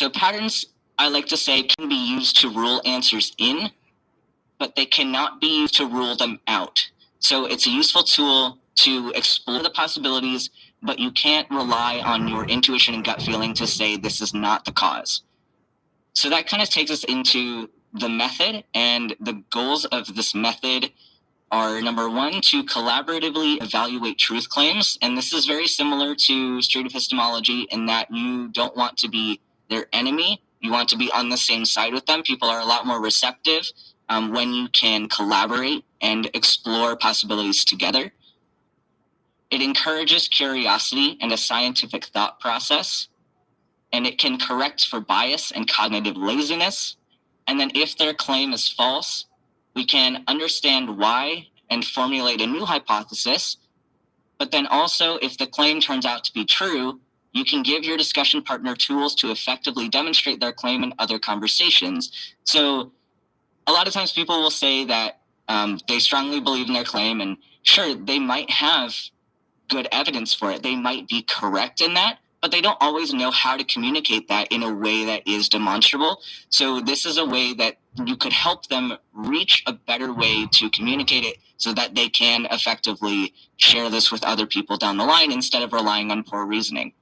So patterns, I like to say, can be used to rule answers in, but they cannot be used to rule them out. So it's a useful tool to explore the possibilities, but you can't rely on your intuition and gut feeling to say this is not the cause. So that kind of takes us into the method, and the goals of this method are, number one, to collaboratively evaluate truth claims. And this is very similar to straight epistemology in that you don't want to be their enemy. You want to be on the same side with them. People are a lot more receptive when you can collaborate and explore possibilities together. It encourages curiosity and a scientific thought process, and it can correct for bias and cognitive laziness. And then if their claim is false, we can understand why and formulate a new hypothesis. But then also, if the claim turns out to be true, you can give your discussion partner tools to effectively demonstrate their claim in other conversations. So a lot of times people will say that they strongly believe in their claim, and sure, they might have good evidence for it. They might be correct in that, but they don't always know how to communicate that in a way that is demonstrable. So this is a way that you could help them reach a better way to communicate it so that they can effectively share this with other people down the line instead of relying on poor reasoning.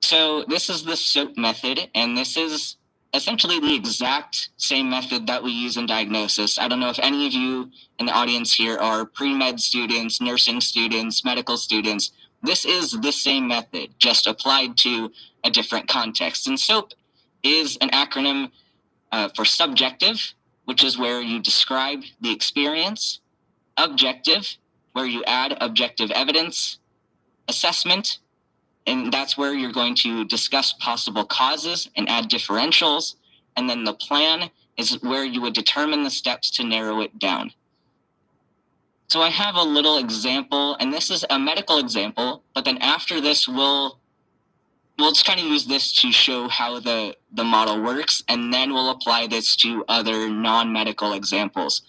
So this is the SOAP method, and this is essentially the exact same method that we use in diagnosis. I don't know if any of you in the audience here are pre-med students, nursing students, medical students. This is the same method, just applied to a different context. And SOAP is an acronym for subjective, which is where you describe the experience; objective, where you add objective evidence; assessment, and that's where you're going to discuss possible causes and add differentials; and then the plan is where you would determine the steps to narrow it down. So I have a little example, and this is a medical example, but then after this, we'll just kind of use this to show how the model works, and then we'll apply this to other non-medical examples.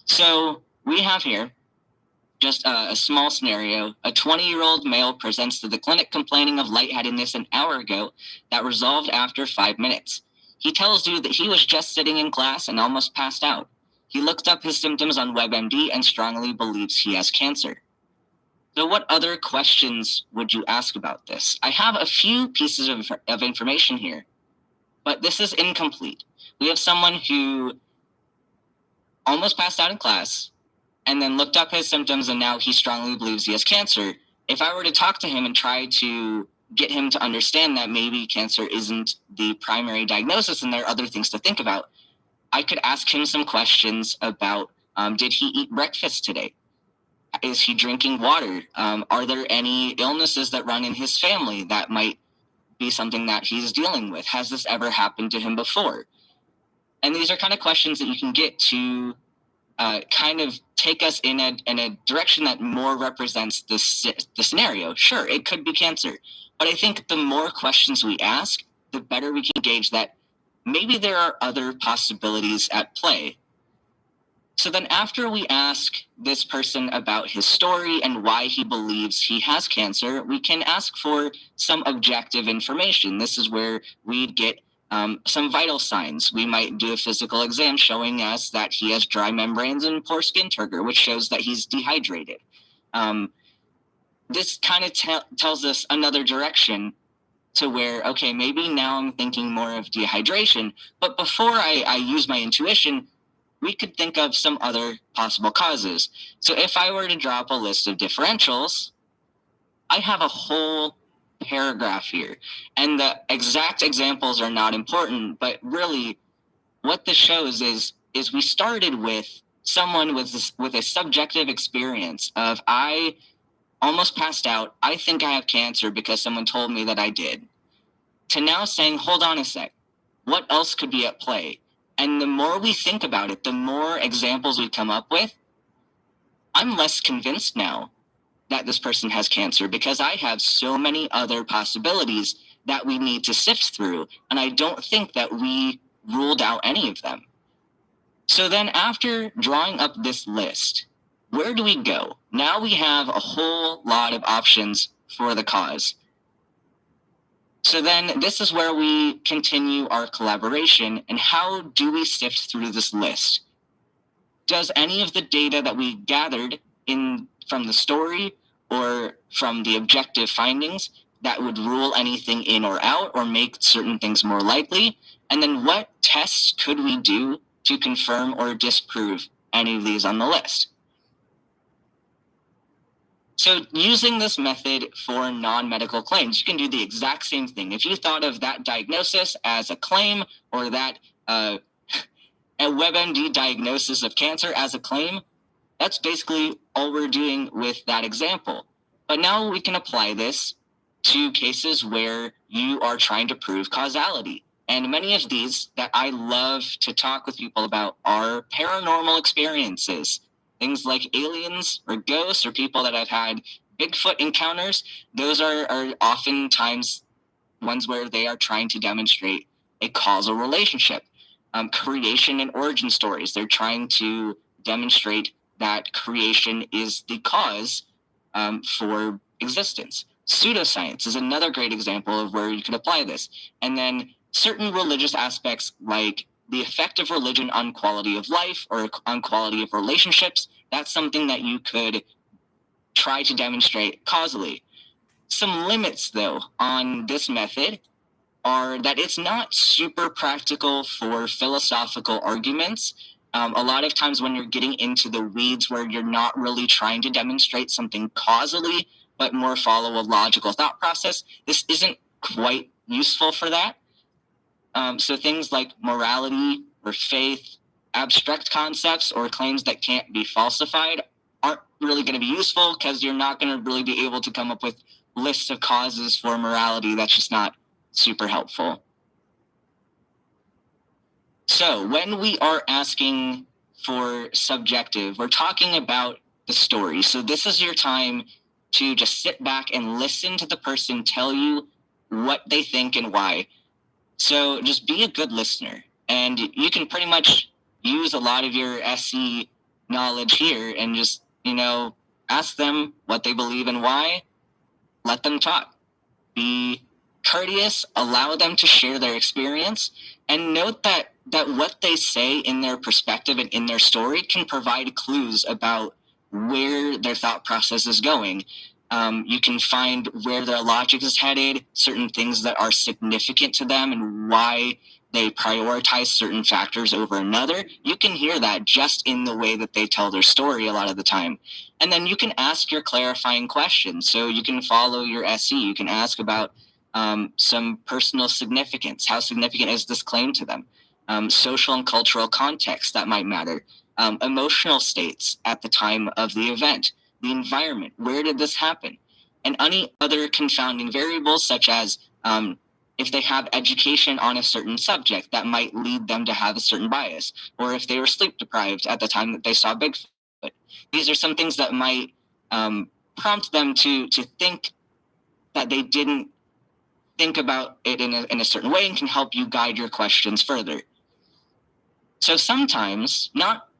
So we have here just a small scenario. A 20-year-old male presents to the clinic complaining of lightheadedness an hour ago that resolved after 5 minutes. He tells you that he was just sitting in class and almost passed out. He looked up his symptoms on WebMD and strongly believes he has cancer. So what other questions would you ask about this? I have a few pieces of information here, but this is incomplete. We have someone who almost passed out in class and then looked up his symptoms, and now he strongly believes he has cancer. If I were to talk to him and try to get him to understand that maybe cancer isn't the primary diagnosis and there are other things to think about, I could ask him some questions about, did he eat breakfast today? Is he drinking water? Are there any illnesses that run in his family that might be something that he's dealing with? Has this ever happened to him before? And these are kind of questions that you can get to kind of take us in a direction that more represents the scenario. Sure, it could be cancer, but I think the more questions we ask, the better we can gauge that maybe there are other possibilities at play. So then after we ask this person about his story and why he believes he has cancer, we can ask for some objective information. This is where we'd get some vital signs. We might do a physical exam showing us that he has dry membranes and poor skin turgor, which shows that he's dehydrated. This kind of tells us another direction to where, okay, maybe now I'm thinking more of dehydration, but before I use my intuition, we could think of some other possible causes. So if I were to drop a list of differentials, I have a whole paragraph here. And the exact examples are not important, but really what this shows is we started with someone with a subjective experience of, I almost passed out, I think I have cancer because someone told me that I did, to now saying, hold on a sec, what else could be at play? And the more we think about it, the more examples we come up with, I'm less convinced now that this person has cancer because I have so many other possibilities that we need to sift through. And I don't think that we ruled out any of them. So then after drawing up this list, where do we go? Now we have a whole lot of options for the cause. So then this is where we continue our collaboration. And how do we sift through this list? Does any of the data that we gathered from the story or from the objective findings that would rule anything in or out or make certain things more likely? And then what tests could we do to confirm or disprove any of these on the list? So using this method for non-medical claims, you can do the exact same thing. If you thought of that diagnosis as a claim, or that a WebMD diagnosis of cancer as a claim, that's basically all we're doing with that example. But now we can apply this to cases where you are trying to prove causality. And many of these that I love to talk with people about are paranormal experiences. Things like aliens or ghosts or people that have had Bigfoot encounters. Those are oftentimes ones where they are trying to demonstrate a causal relationship. Creation and origin stories. They're trying to demonstrate that creation is the cause for existence. Pseudoscience is another great example of where you could apply this. And then certain religious aspects like the effect of religion on quality of life or on quality of relationships, that's something that you could try to demonstrate causally. Some limits, though, on this method are that it's not super practical for philosophical arguments. A lot of times when you're getting into the weeds where you're not really trying to demonstrate something causally, but more follow a logical thought process, this isn't quite useful for that. So things like morality or faith, abstract concepts, or claims that can't be falsified aren't really going to be useful because you're not going to really be able to come up with lists of causes for morality. That's just not super helpful. So when we are asking for subjective, we're talking about the story. So this is your time to just sit back and listen to the person tell you what they think and why. So just be a good listener, and you can pretty much use a lot of your SE knowledge here and just, ask them what they believe and why. Let them talk. Be courteous, allow them to share their experience, and note that what they say in their perspective and in their story can provide clues about where their thought process is going. You can find where their logic is headed, certain things that are significant to them and why they prioritize certain factors over another. You can hear that just in the way that they tell their story a lot of the time. And then you can ask your clarifying questions. So you can follow your SE. You can ask about some personal significance. How significant is this claim to them? Social and cultural context that might matter. Emotional states at the time of the event. The environment, where did this happen? And any other confounding variables, such as if they have education on a certain subject that might lead them to have a certain bias, or if they were sleep deprived at the time that they saw Bigfoot. These are some things that might prompt them to think that they didn't think about it in a certain way and can help you guide your questions further. So sometimes,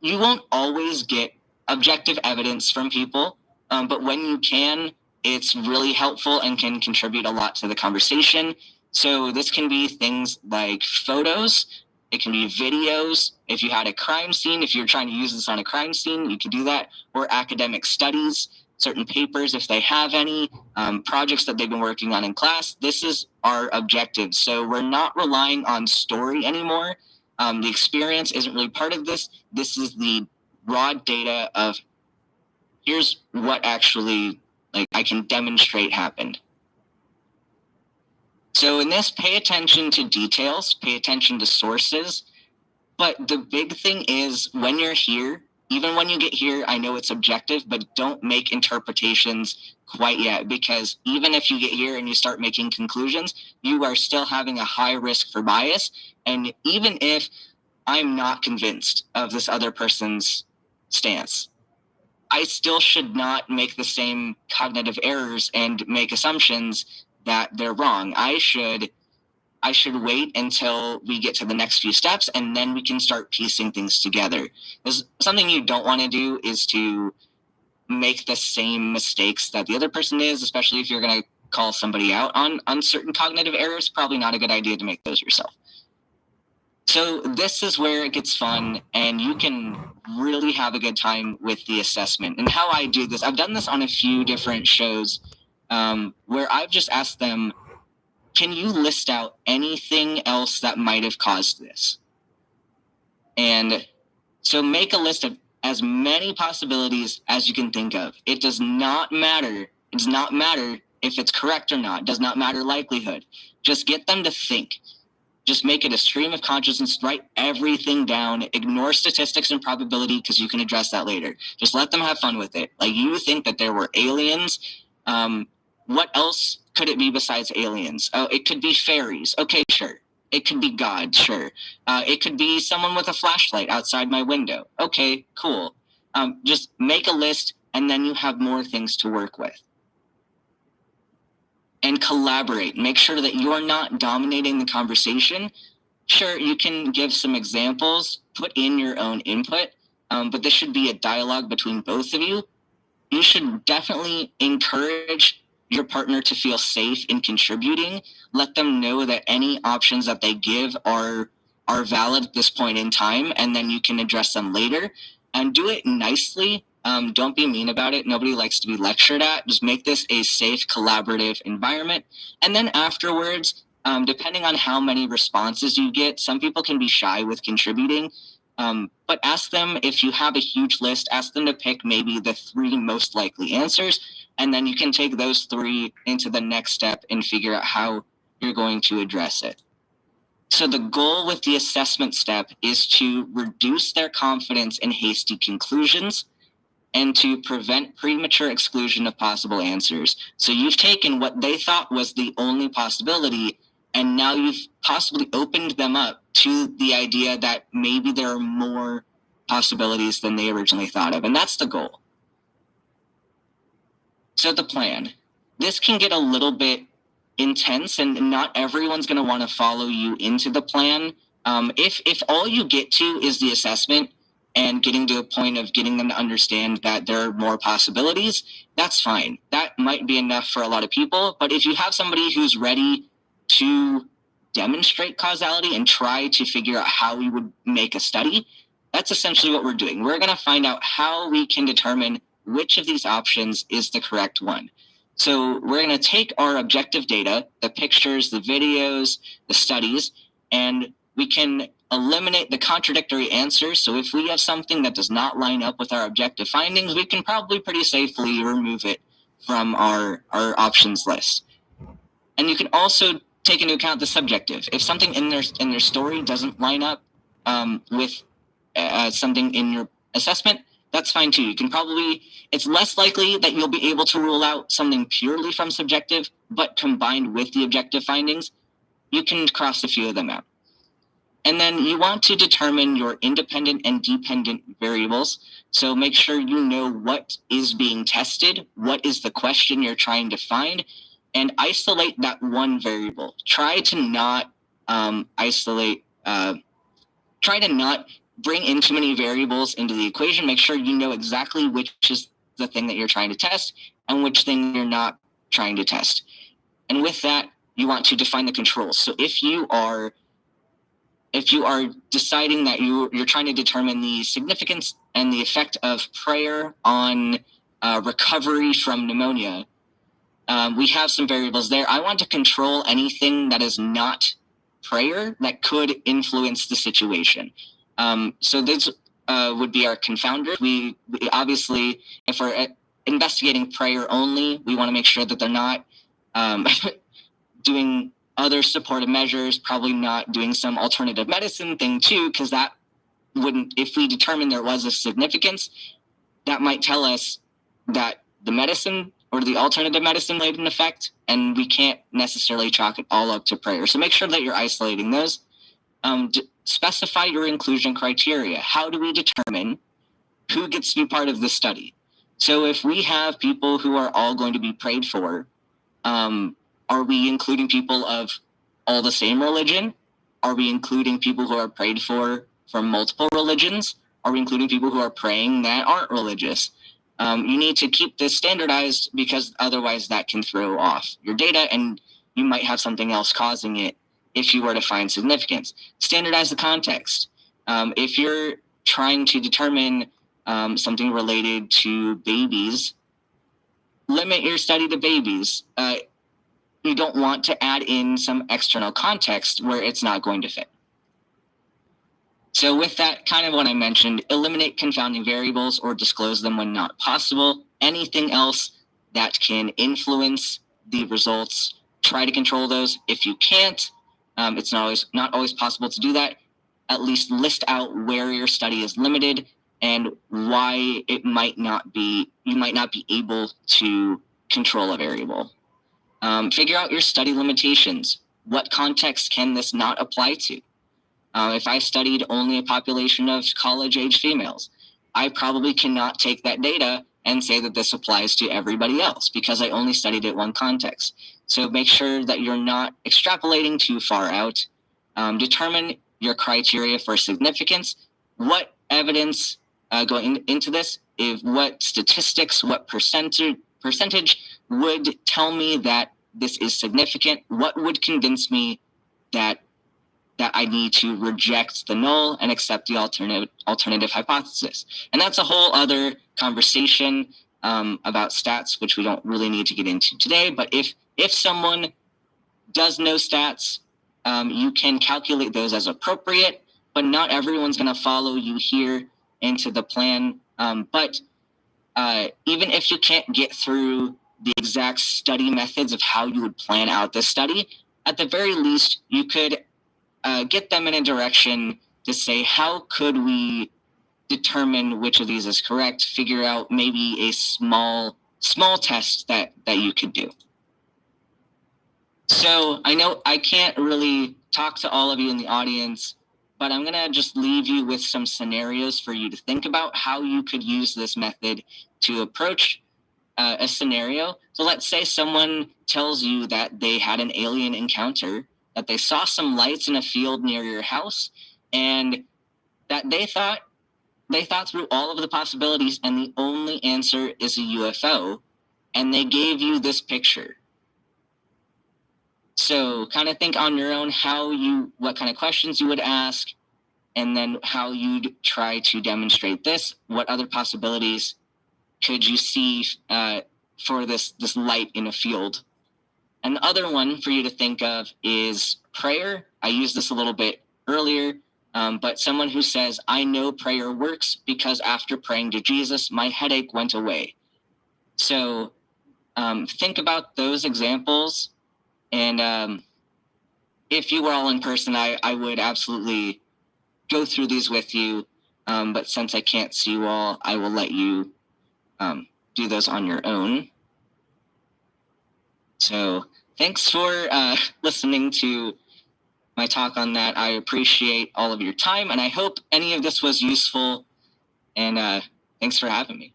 you won't always get objective evidence from people, but when you can, it's really helpful and can contribute a lot to the conversation. So this can be things like photos, it can be videos. If you had a crime scene, if you're trying to use this on a crime scene, you could do that, or academic studies, certain papers if they have any, projects that they've been working on in class. This is our objective. So we're not relying on story anymore. The experience isn't really part of this. This is the raw data of here's what actually I can demonstrate happened. So in this, pay attention to details, pay attention to sources. But the big thing is when you're here, even when you get here, I know it's objective, but don't make interpretations quite yet, because even if you get here and you start making conclusions, you are still having a high risk for bias. And even if I'm not convinced of this other person's stance, I still should not make the same cognitive errors and make assumptions that they're wrong. I should wait until we get to the next few steps, and then we can start piecing things together. Because something you don't want to do is to make the same mistakes that the other person is, especially if you're going to call somebody out on certain cognitive errors, probably not a good idea to make those yourself. So this is where it gets fun, and you can really have a good time with the assessment. And how I do this, I've done this on a few different shows where I've just asked them, can you list out anything else that might have caused this? And so make a list of as many possibilities as you can think of. It does not matter. It does not matter if it's correct or not. It does not matter likelihood. Just get them to think. Just make it a stream of consciousness, write everything down, ignore statistics and probability because you can address that later. Just let them have fun with it. Like, you think that there were aliens. What else could it be besides aliens? Oh, it could be fairies. Okay, sure. It could be God, sure. It could be someone with a flashlight outside my window. Okay, cool. Just make a list, and then you have more things to work with. And collaborate. Make sure that you are not dominating the conversation. Sure, you can give some examples, put in your own input, but this should be a dialogue between both of you. You should definitely encourage your partner to feel safe in contributing. Let them know that any options that they give are valid at this point in time, and then you can address them later. And do it nicely. Don't be mean about it. Nobody likes to be lectured at. Just make this a safe, collaborative environment. And then afterwards, depending on how many responses you get, some people can be shy with contributing. But ask them, if you have a huge list, ask them to pick maybe the 3 most likely answers. And then you can take those 3 into the next step and figure out how you're going to address it. So the goal with the assessment step is to reduce their confidence in hasty conclusions and to prevent premature exclusion of possible answers. So you've taken what they thought was the only possibility, and now you've possibly opened them up to the idea that maybe there are more possibilities than they originally thought of. And that's the goal. So the plan. This can get a little bit intense, and not everyone's going to want to follow you into the plan. If all you get to is the assessment and getting to a point of getting them to understand that there are more possibilities, that's fine. That might be enough for a lot of people. But if you have somebody who's ready to demonstrate causality and try to figure out how we would make a study, that's essentially what we're doing. We're going to find out how we can determine which of these options is the correct one. So we're going to take our objective data, the pictures, the videos, the studies, and we can eliminate the contradictory answers. So if we have something that does not line up with our objective findings, we can probably pretty safely remove it from our options list. And you can also take into account the subjective. If something in their story doesn't line up with something in your assessment, that's fine too. You can probably, it's less likely that you'll be able to rule out something purely from subjective, but combined with the objective findings, you can cross a few of them out. And then you want to determine your independent and dependent variables. So make sure you know what is being tested, what is the question you're trying to find, and isolate that one variable. Try to not try to not bring in too many variables into the equation. Make sure you know exactly which is the thing that you're trying to test and which thing you're not trying to test. And with that, you want to define the controls. So if you are deciding that you're trying to determine the significance and the effect of prayer on recovery from pneumonia, we have some variables there. I want to control anything that is not prayer that could influence the situation. So this would be our confounders. We obviously, if we're investigating prayer only, we want to make sure that they're not doing other supportive measures, probably not doing some alternative medicine thing too, because that wouldn't, if we determine there was a significance, that might tell us that the medicine or the alternative medicine made an effect, and we can't necessarily chalk it all up to prayer. So make sure that you're isolating those. Specify your inclusion criteria. How do we determine who gets to be part of the study? So if we have people who are all going to be prayed for, are we including people of all the same religion? Are we including people who are prayed for from multiple religions? Are we including people who are praying that aren't religious? You need to keep this standardized because otherwise that can throw off your data and you might have something else causing it if you were to find significance. Standardize the context. If you're trying to determine something related to babies, limit your study to babies. You don't want to add in some external context where it's not going to fit. So with that, kind of what I mentioned, eliminate confounding variables or disclose them when not possible. Anything else that can influence the results, try to control those. If you can't, it's not always possible to do that. At least list out where your study is limited and why you might not be able to control a variable. Figure out your study limitations. What context can this not apply to? If I studied only a population of college-age females, I probably cannot take that data and say that this applies to everybody else because I only studied it one context. So make sure that you're not extrapolating too far out. Determine your criteria for significance. What evidence going into this, what statistics, what percentage would tell me that this is significant? What would convince me that I need to reject the null and accept the alternative hypothesis? And that's a whole other conversation about stats, which we don't really need to get into today. But if someone does know stats, you can calculate those as appropriate, but not everyone's going to follow you here into the plan. But even if you can't get through the exact study methods of how you would plan out this study, at the very least, you could get them in a direction to say, how could we determine which of these is correct, figure out maybe a small test that you could do. So I know I can't really talk to all of you in the audience, but I'm going to just leave you with some scenarios for you to think about how you could use this method to approach a scenario. So let's say someone tells you that they had an alien encounter, that they saw some lights in a field near your house, and that they thought through all of the possibilities, and the only answer is a UFO, and they gave you this picture. So kind of think on your own what kind of questions you would ask, and then how you'd try to demonstrate this. What other possibilities could you see for this light in a field? And the other one for you to think of is prayer. I used this a little bit earlier, but someone who says, I know prayer works because after praying to Jesus, my headache went away. So think about those examples. And if you were all in person, I would absolutely go through these with you. But since I can't see you all, I will let you do those on your own. So thanks for listening to my talk on that. I appreciate all of your time, and I hope any of this was useful. And thanks for having me.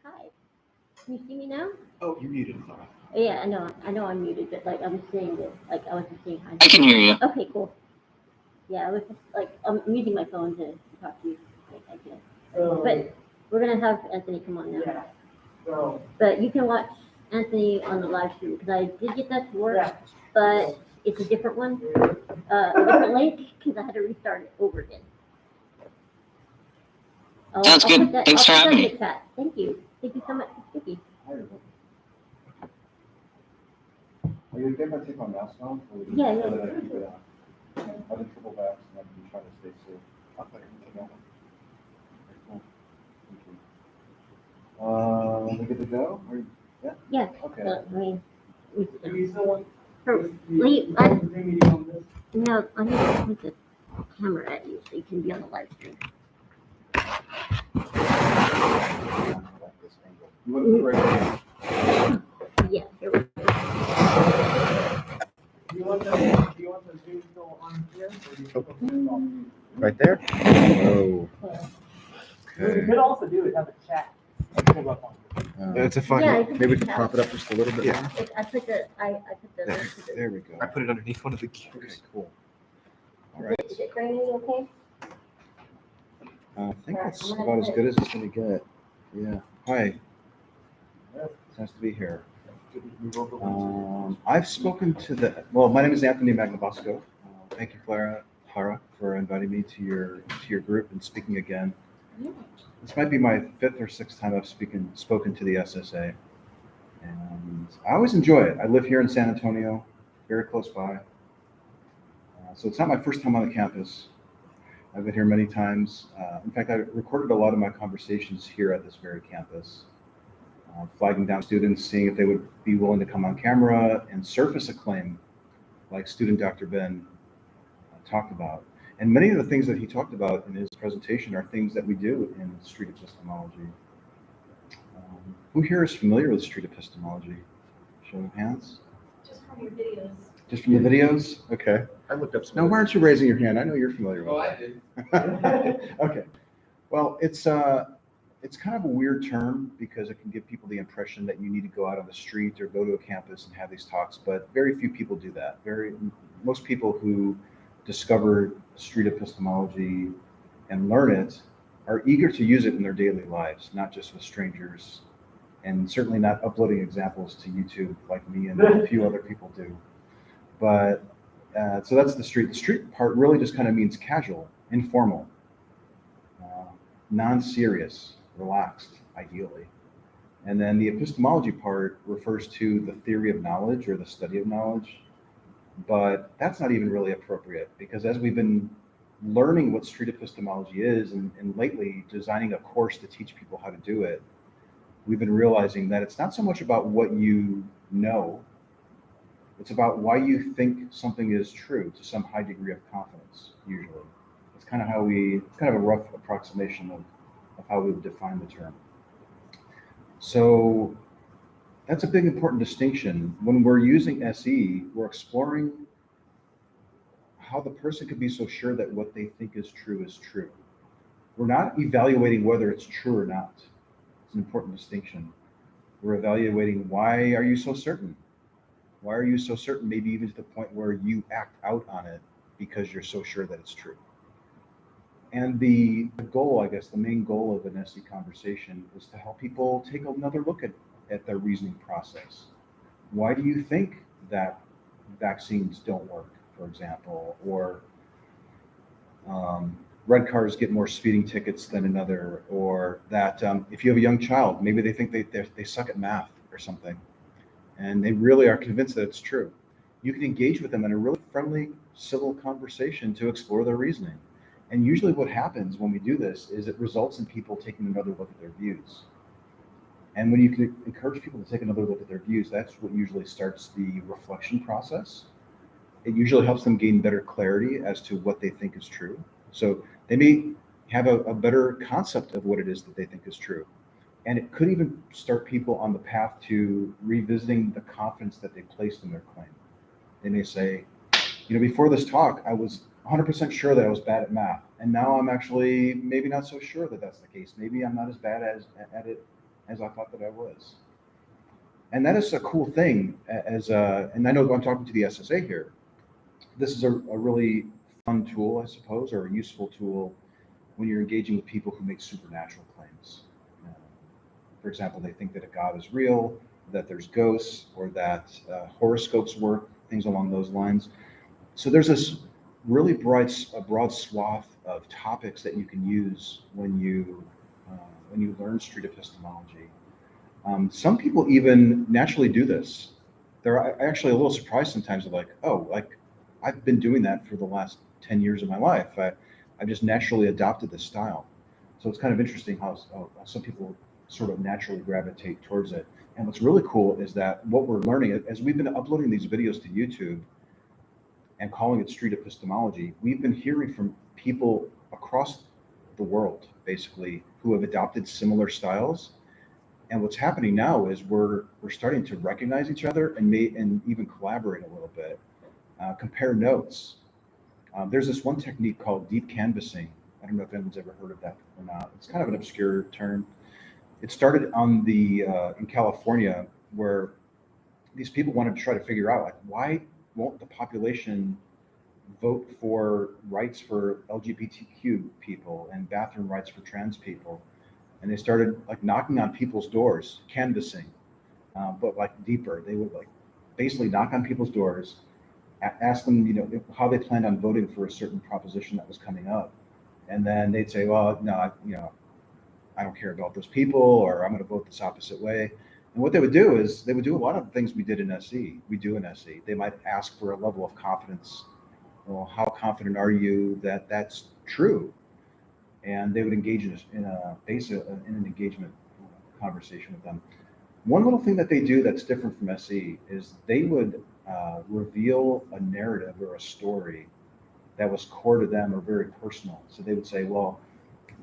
Hi. Can you see me now? Oh, you're muted. Sorry. Yeah, I know I'm muted, but like I'm saying that, like I was just saying hi. I can hear you. Okay, cool. Yeah, I was just like I'm using my phone to talk to you. I guess. But we're gonna have Anthony come on now. Yeah. So. But you can watch Anthony on the live stream because I did get that to work, but it's a different one, a different link because I had to restart it over again. Sounds good. Thanks for having me. Thank you. Thank you so much, Vicky. Are you okay if I take my mask off? Yeah. I have triple backs and I'm trying to stay safe. Okay, cool. Thank you. We good to go? Yeah? Yeah. Okay. Do you still want No, I'm going to put the camera at you so you can be on the live stream. You want to put right here? Yeah, here we go. Do you want the Zoom still on here? Or do you put it off? Right there? Oh. What you could also do is have a chat. Pull up on It's a fun. Yeah, I think Maybe we it's can prop it up just a little bit Yeah. more. I put the There, link to the. there we go. I put it underneath one of the Okay, gears. cool. All right. Is it Granny okay? I think that's about as good as it's going to get. Yeah. Hi. It's nice to be here. I've spoken to well, my name is Anthony Magnabosco. Thank you, Clara, for inviting me to your group and speaking again. Yeah. This might be my 5th or 6th time I've spoken to the SSA. And I always enjoy it. I live here in San Antonio, very close by. So it's not my first time on the campus. I've been here many times. In fact, I recorded a lot of my conversations here at this very campus, flagging down students, seeing if they would be willing to come on camera and surface a claim like student Dr. Ben talked about. And many of the things that he talked about in his presentation are things that we do in street epistemology. Who here is familiar with street epistemology? Show of hands. Just from your videos. Just from the videos? Okay. I looked up some. Now, why aren't you raising your hand? I know you're familiar with Oh, it. I did. Okay. Well, it's kind of a weird term because it can give people the impression that you need to go out on the street or go to a campus and have these talks, but very few people do that. Most people who discover street epistemology and learn it are eager to use it in their daily lives, not just with strangers, and certainly not uploading examples to YouTube like me and a few other people do. But so that's the street. The street part really just kind of means casual, informal, non-serious, relaxed, ideally. And then the epistemology part refers to the theory of knowledge or the study of knowledge. But that's not even really appropriate because as we've been learning what street epistemology is and lately designing a course to teach people how to do it, we've been realizing that it's not so much about what you know, it's about why you think something is true to some high degree of confidence, usually. It's kind of a rough approximation of how we would define the term. So that's a big important distinction. When we're using SE, we're exploring how the person could be so sure that what they think is true is true. We're not evaluating whether it's true or not. It's an important distinction. We're evaluating, why are you so certain? Why are you so certain, maybe even to the point where you act out on it because you're so sure that it's true? And the goal, I guess, the main goal of an SE conversation is to help people take another look at their reasoning process. Why do you think that vaccines don't work, for example, or red cars get more speeding tickets than another, or that if you have a young child, maybe they think they suck at math or something, and they really are convinced that it's true. You can engage with them in a really friendly, civil conversation to explore their reasoning. And usually what happens when we do this is it results in people taking another look at their views. And when you can encourage people to take another look at their views, that's what usually starts the reflection process. It usually helps them gain better clarity as to what they think is true. So they may have a better concept of what it is that they think is true. And it could even start people on the path to revisiting the confidence that they placed in their claim. They may say, before this talk, I was 100% sure that I was bad at math. And now I'm actually maybe not so sure that that's the case. Maybe I'm not as bad at it as I thought that I was. And that is a cool thing. And I know I'm talking to the SSA here. This is a really fun tool, I suppose, or a useful tool when you're engaging with people who make supernatural claims. For example, they think that a God is real, that there's ghosts, or that horoscopes work, things along those lines. So there's this really broad swath of topics that you can use when you learn street epistemology. Some people even naturally do this. They're actually a little surprised sometimes. They're like, oh, I've been doing that for the last 10 years of my life. I've just naturally adopted this style. So it's kind of interesting how some people sort of naturally gravitate towards it. And what's really cool is that what we're learning, as we've been uploading these videos to YouTube and calling it street epistemology, we've been hearing from people across the world, basically, who have adopted similar styles. And what's happening now is we're starting to recognize each other and even collaborate a little bit, compare notes. There's this one technique called deep canvassing. I don't know if anyone's ever heard of that or not. It's kind of an obscure term. It started on the in California, where these people wanted to try to figure out, like, why won't the population vote for rights for LGBTQ people and bathroom rights for trans people? And they started like knocking on people's doors, canvassing, but like deeper. They would like basically knock on people's doors, ask them, how they planned on voting for a certain proposition that was coming up, and then they'd say, well, no, I don't care about those people, or I'm going to vote this opposite way. And what they would do is they would do a lot of the things we did in SE. We do in SE. They might ask for a level of confidence. Well, how confident are you that that's true? And they would engage in an engagement conversation with them. One little thing that they do that's different from SE is they would reveal a narrative or a story that was core to them or very personal. So they would say, well,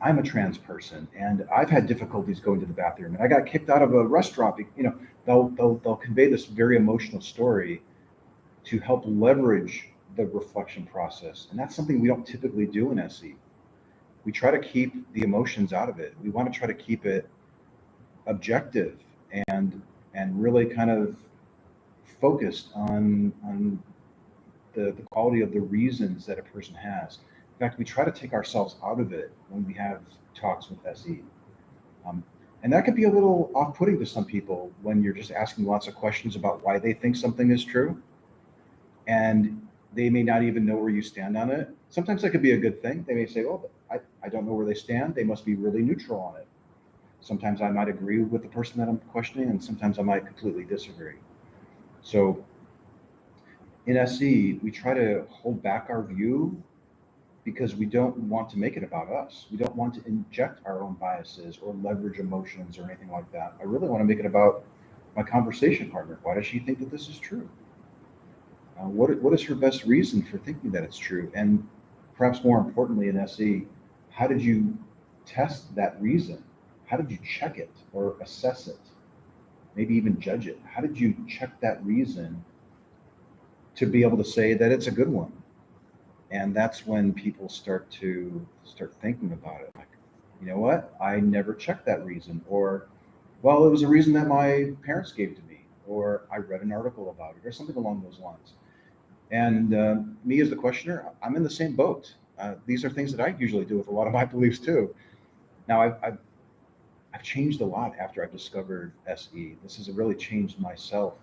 I'm a trans person and I've had difficulties going to the bathroom and I got kicked out of a restaurant. They'll convey this very emotional story to help leverage the reflection process. And that's something we don't typically do in SE. We try to keep the emotions out of it. We want to try to keep it objective and really kind of focused on the quality of the reasons that a person has. In fact, we try to take ourselves out of it when we have talks with SE. And that could be a little off-putting to some people when you're just asking lots of questions about why they think something is true. And they may not even know where you stand on it. Sometimes that could be a good thing. They may say, oh, I don't know where they stand. They must be really neutral on it. Sometimes I might agree with the person that I'm questioning, and sometimes I might completely disagree. So in SE, we try to hold back our view because we don't want to make it about us. We don't want to inject our own biases or leverage emotions or anything like that. I really want to make it about my conversation partner. Why does she think that this is true? What is her best reason for thinking that it's true? And perhaps more importantly in SE, how did you test that reason? How did you check it or assess it? Maybe even judge it. How did you check that reason to be able to say that it's a good one? And that's when people start thinking about it. Like, you know what? I never checked that reason. Or, well, it was a reason that my parents gave to me, or I read an article about it, or something along those lines. And me as the questioner, I'm in the same boat. These are things that I usually do with a lot of my beliefs too. Now, I've changed a lot after I've discovered SE. This has really changed myself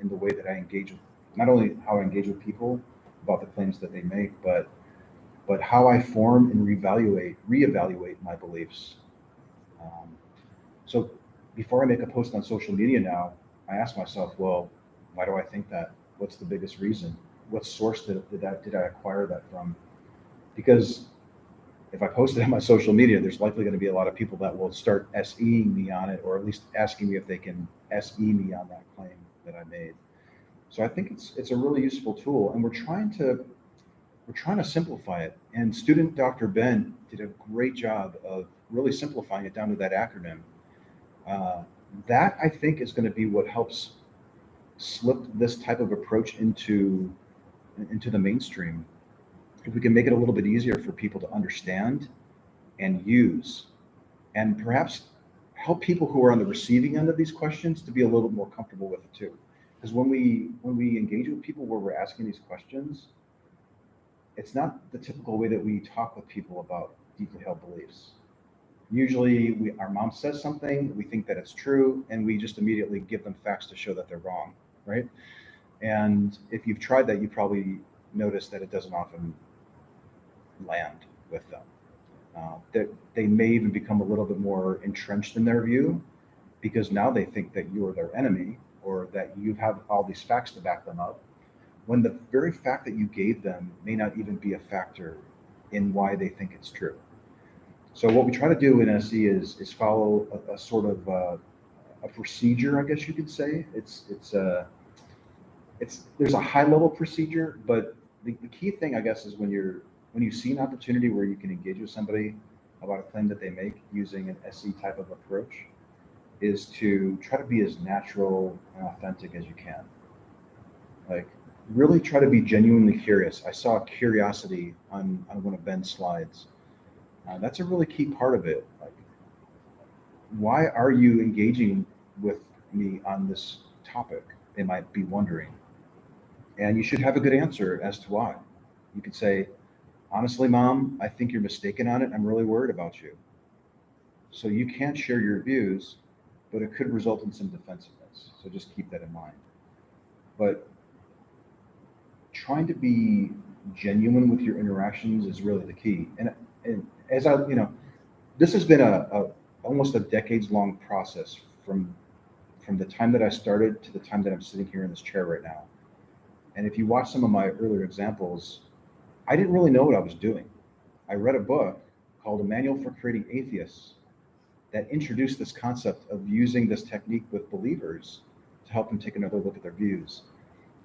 in the way that I engage with, not only how I engage with people about the claims that they make, but how I form and reevaluate my beliefs. So before I make a post on social media now, I ask myself, well, why do I think that? What's the biggest reason? What source did I acquire that from? Because if I post it on my social media, there's likely going to be a lot of people that will start SEing me on it, or at least asking me if they can SE me on that claim that I made. So I think it's a really useful tool, and we're trying to simplify it. And student Dr. Ben did a great job of really simplifying it down to that acronym. That I think is going to be what helps slip this type of approach into the mainstream. If we can make it a little bit easier for people to understand and use, and perhaps help people who are on the receiving end of these questions to be a little bit more comfortable with it too. Because when we engage with people where we're asking these questions, it's not the typical way that we talk with people about deeply held beliefs. Usually our mom says something, we think that it's true, and we just immediately give them facts to show that they're wrong, right? And if you've tried that, you probably notice that it doesn't often land with them. That they may even become a little bit more entrenched in their view because now they think that you are their enemy or that you have all these facts to back them up, when the very fact that you gave them may not even be a factor in why they think it's true. So what we try to do in SE is follow a sort of a procedure, I guess you could say. There's a high level procedure, but the key thing, I guess, is when you see an opportunity where you can engage with somebody about a claim that they make using an SE type of approach, is to try to be as natural and authentic as you can. Like, really try to be genuinely curious. I saw curiosity on one of Ben's slides. That's a really key part of it. Like, why are you engaging with me on this topic? They might be wondering. And you should have a good answer as to why. You could say, honestly, Mom, I think you're mistaken on it. I'm really worried about you. So you can't share your views, but it could result in some defensiveness. So just keep that in mind. But trying to be genuine with your interactions is really the key. And as I, this has been a almost a decades long process from the time that I started to the time that I'm sitting here in this chair right now. And if you watch some of my earlier examples, I didn't really know what I was doing. I read a book called A Manual for Creating Atheists that introduced this concept of using this technique with believers to help them take another look at their views.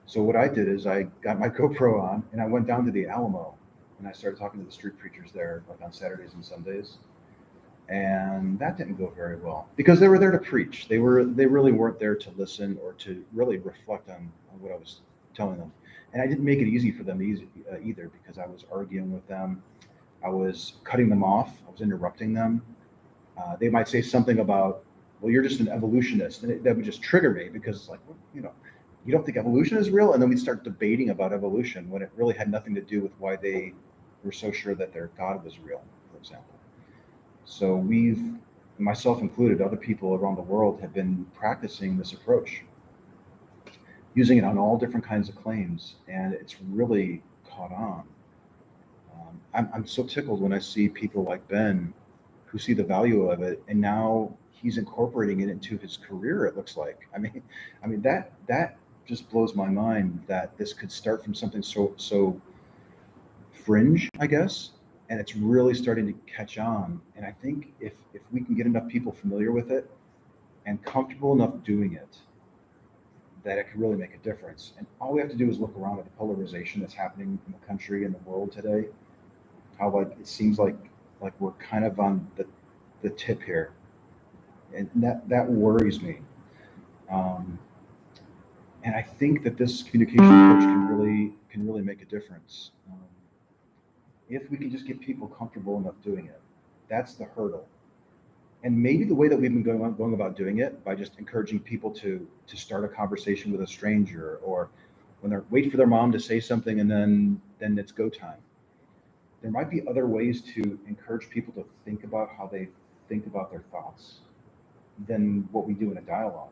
So what I did is I got my GoPro on and I went down to the Alamo and I started talking to the street preachers there, like on Saturdays and Sundays. And that didn't go very well because they were there to preach. They really weren't there to listen or to really reflect on what I was telling them. And I didn't make it easy for them either because I was arguing with them. I was cutting them off. I was interrupting them. They might say something about, well, you're just an evolutionist. And that would just trigger me because it's like, well, you don't think evolution is real? And then we'd start debating about evolution when it really had nothing to do with why they were so sure that their God was real, for example. So we've, myself included, other people around the world have been practicing this approach, using it on all different kinds of claims, and it's really caught on. I'm so tickled when I see people like Ben who see the value of it, and now he's incorporating it into his career, it looks like. I mean that just blows my mind that this could start from something so fringe, I guess, and it's really starting to catch on. And I think if we can get enough people familiar with it and comfortable enough doing it, that it could really make a difference. And all we have to do is look around at the polarization that's happening in the country and the world today. How like it seems like we're kind of on the tip here, and that worries me. And I think that this communication approach can really make a difference. If we can just get people comfortable enough doing it, that's the hurdle. And maybe the way that we've been going about doing it by just encouraging people to start a conversation with a stranger, or when they're wait for their mom to say something and then it's go time. There might be other ways to encourage people to think about how they think about their thoughts than what we do in a dialogue.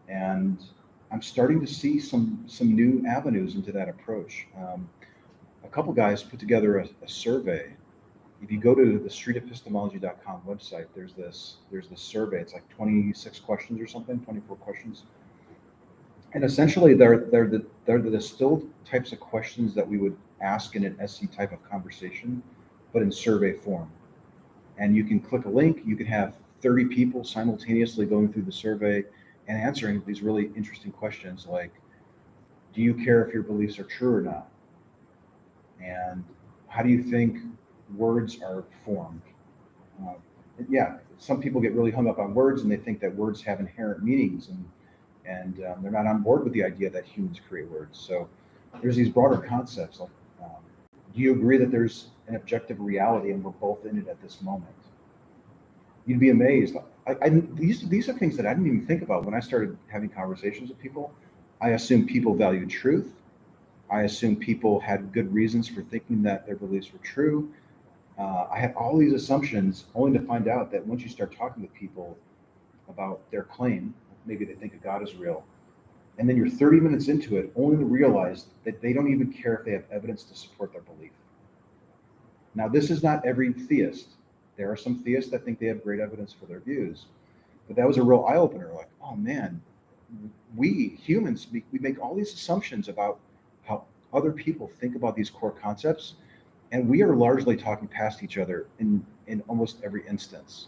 And I'm starting to see some new avenues into that approach. A couple guys put together a survey. If you go to the streetepistemology.com website, there's this survey. It's like 26 questions or something, 24 questions. And essentially they're the distilled types of questions that we would ask in an SC type of conversation, but in survey form. And you can click a link, you can have 30 people simultaneously going through the survey and answering these really interesting questions like, do you care if your beliefs are true or not? And how do you think words are formed? Yeah, some people get really hung up on words and they think that words have inherent meanings, and they're not on board with the idea that humans create words. So there's these broader concepts like, do you agree that there's an objective reality and we're both in it at this moment? You'd be amazed. These are things that I didn't even think about when I started having conversations with people. I assumed people valued truth. I assumed people had good reasons for thinking that their beliefs were true. I had all these assumptions only to find out that once you start talking to people about their claim, maybe they think a God is real, and then you're 30 minutes into it only to realize that they don't even care if they have evidence to support their belief. Now, this is not every theist. There are some theists that think they have great evidence for their views, but that was a real eye-opener. Like, oh man, we humans, we make all these assumptions about how other people think about these core concepts, and we are largely talking past each other in almost every instance.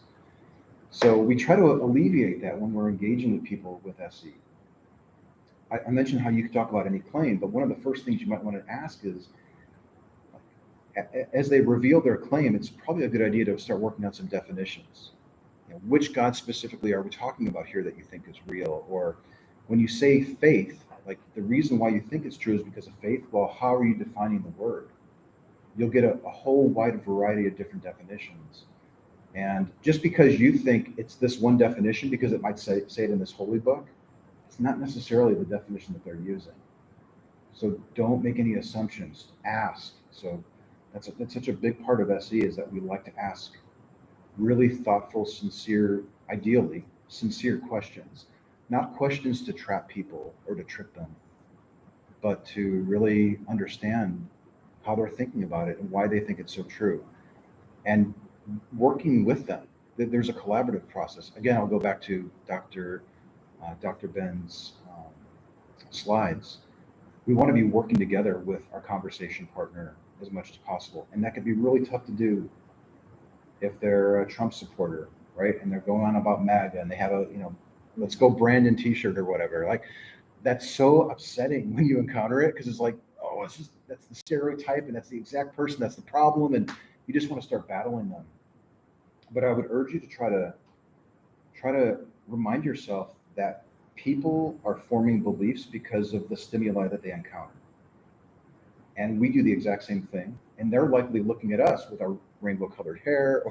So we try to alleviate that when we're engaging with people with SE. I mentioned how you could talk about any claim, but one of the first things you might want to ask is, as they reveal their claim, it's probably a good idea to start working on some definitions. Which God specifically are we talking about here that you think is real? Or when you say faith, like the reason why you think it's true is because of faith. Well, how are you defining the word? You'll get a whole wide variety of different definitions. And just because you think it's this one definition, because it might say it in this holy book, it's not necessarily the definition that they're using. So don't make any assumptions, ask. So that's such a big part of SE, is that we like to ask really thoughtful, sincere, ideally sincere questions, not questions to trap people or to trick them, but to really understand how they're thinking about it and why they think it's so true. And working with them, there's a collaborative process. Again, I'll go back to Dr. Ben's slides. We want to be working together with our conversation partner as much as possible. And that can be really tough to do if they're a Trump supporter, right? And they're going on about MAGA and they have a, let's go Brandon t-shirt or whatever. Like, that's so upsetting when you encounter it, because it's like, oh, that's the stereotype and that's the exact person, that's the problem. And you just want to start battling them. But I would urge you to try to remind yourself that people are forming beliefs because of the stimuli that they encounter. And we do the exact same thing. And they're likely looking at us with our rainbow colored hair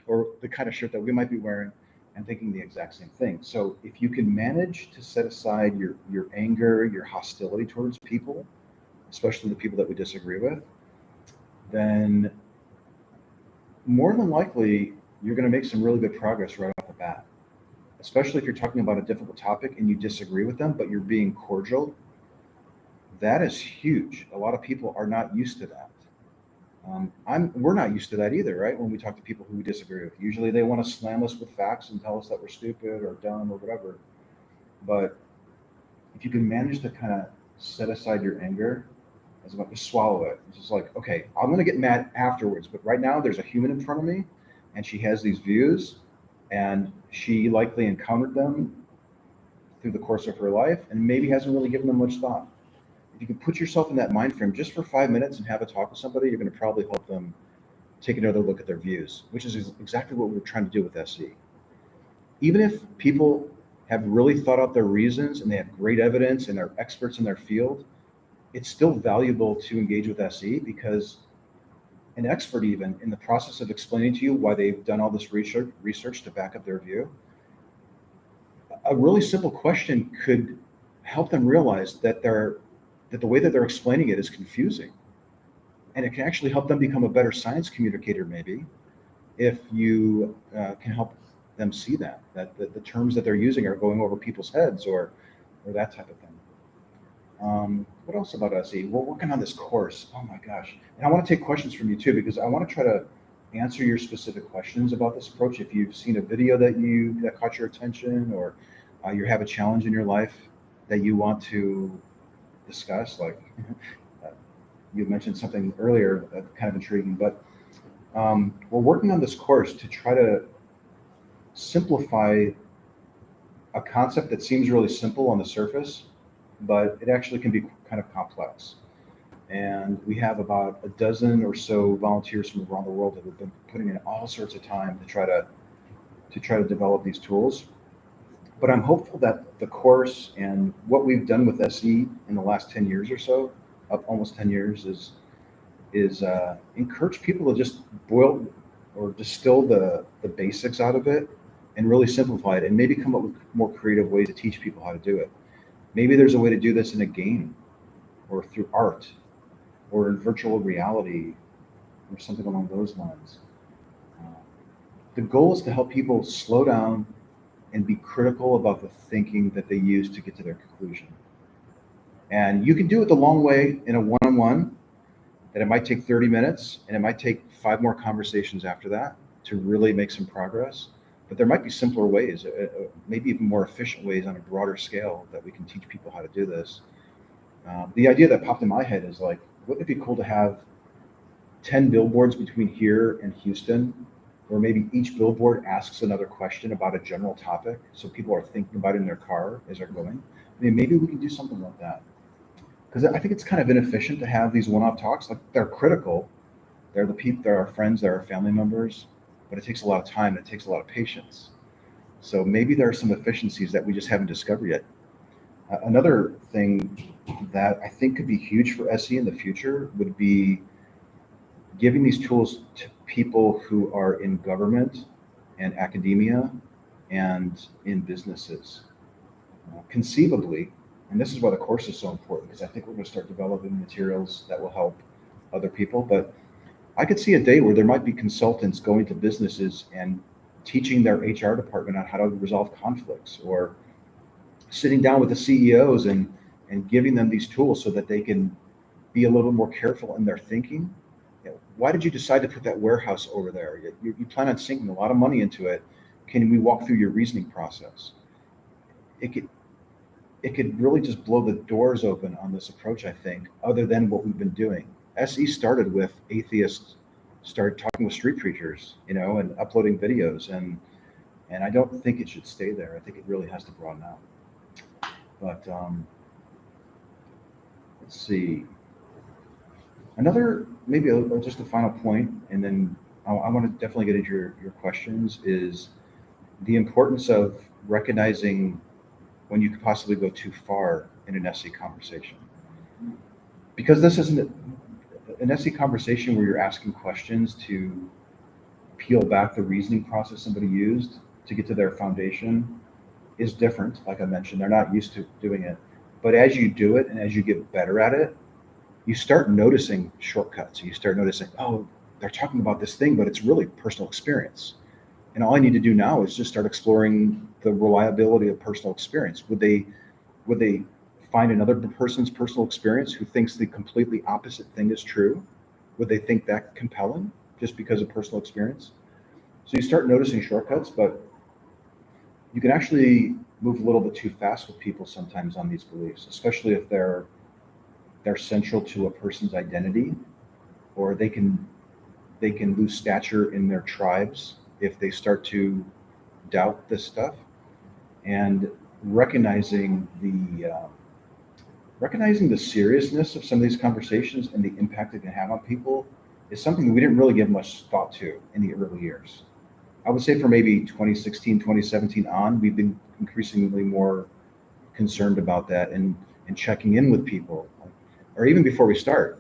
or the kind of shirt that we might be wearing and thinking the exact same thing. So if you can manage to set aside your anger, your hostility towards people, especially the people that we disagree with, then more than likely you're going to make some really good progress right off the bat. Especially if you're talking about a difficult topic and you disagree with them, but you're being cordial. That is huge. A lot of people are not used to that. We're not used to that either, right? When we talk to people who we disagree with, usually they want to slam us with facts and tell us that we're stupid or dumb or whatever. But if you can manage to kind of set aside your anger, as about to swallow it, it's just like, okay, I'm going to get mad afterwards, but right now there's a human in front of me, and she has these views, and she likely encountered them through the course of her life, and maybe hasn't really given them much thought. If you can put yourself in that mind frame just for 5 minutes and have a talk with somebody, you're going to probably help them take another look at their views, which is exactly what we're trying to do with SE. Even if people have really thought out their reasons and they have great evidence and they're experts in their field, it's still valuable to engage with SE, because an expert, even in the process of explaining to you why they've done all this research to back up their view, a really simple question could help them realize that the way that they're explaining it is confusing. And it can actually help them become a better science communicator, maybe, if you can help them see that the terms that they're using are going over people's heads or that type of thing. What else about SE? We're working on this course. Oh my gosh. And I want to take questions from you too, because I want to try to answer your specific questions about this approach. If you've seen a video that caught your attention, or you have a challenge in your life that you want to discuss, like you mentioned something earlier that's kind of intriguing, but we're working on this course to try to simplify a concept that seems really simple on the surface, but it actually can be kind of complex. And we have about a dozen or so volunteers from around the world that have been putting in all sorts of time to try to develop these tools. But I'm hopeful that the course and what we've done with SE in the last 10 years or so, almost 10 years, is encourage people to just boil or distill the basics out of it and really simplify it, and maybe come up with more creative ways to teach people how to do it. Maybe there's a way to do this in a game, or through art, or in virtual reality, or something along those lines. The goal is to help people slow down and be critical about the thinking that they use to get to their conclusion. And you can do it the long way in a one-on-one, that it might take 30 minutes, and it might take 5 more conversations after that to really make some progress. But there might be simpler ways, maybe even more efficient ways on a broader scale that we can teach people how to do this. The idea that popped in my head is like, wouldn't it be cool to have 10 billboards between here and Houston, where maybe each billboard asks another question about a general topic, so people are thinking about it in their car as they're going? I mean, maybe we can do something like that. Because I think it's kind of inefficient to have these one-off talks. Like, they're critical. They're the people, they're our friends, they're our family members, but it takes a lot of time, it takes a lot of patience. So maybe there are some efficiencies that we just haven't discovered yet. Another thing that I think could be huge for SE in the future would be giving these tools to people who are in government and academia and in businesses. Conceivably, and this is why the course is so important, because I think we're going to start developing materials that will help other people. But I could see a day where there might be consultants going to businesses and teaching their HR department on how to resolve conflicts, or sitting down with the CEOs and giving them these tools so that they can be a little more careful in their thinking. Why did you decide to put that warehouse over there? You plan on sinking a lot of money into it. Can we walk through your reasoning process? It could really just blow the doors open on this approach, I think, other than what we've been doing. SE started with atheists, started talking with street preachers, and uploading videos, and I don't think it should stay there. I think it really has to broaden out. But let's see. Another, maybe just a final point, and then I want to definitely get into your questions, is the importance of recognizing when you could possibly go too far in an SE conversation. Because this isn't an SE conversation where you're asking questions to peel back the reasoning process somebody used to get to their foundation is different. Like I mentioned, they're not used to doing it. But as you do it and as you get better at it, you start noticing shortcuts. You start noticing, oh, they're talking about this thing, but it's really personal experience. And all I need to do now is just start exploring the reliability of personal experience. Would they find another person's personal experience who thinks the completely opposite thing is true? Would they think that compelling just because of personal experience? So you start noticing shortcuts, but you can actually move a little bit too fast with people sometimes on these beliefs, especially if they're central to a person's identity, or they can lose stature in their tribes if they start to doubt this stuff. And recognizing the seriousness of some of these conversations and the impact it can have on people is something that we didn't really give much thought to in the early years. I would say for maybe 2016, 2017 on, we've been increasingly more concerned about that and checking in with people, or even before we start.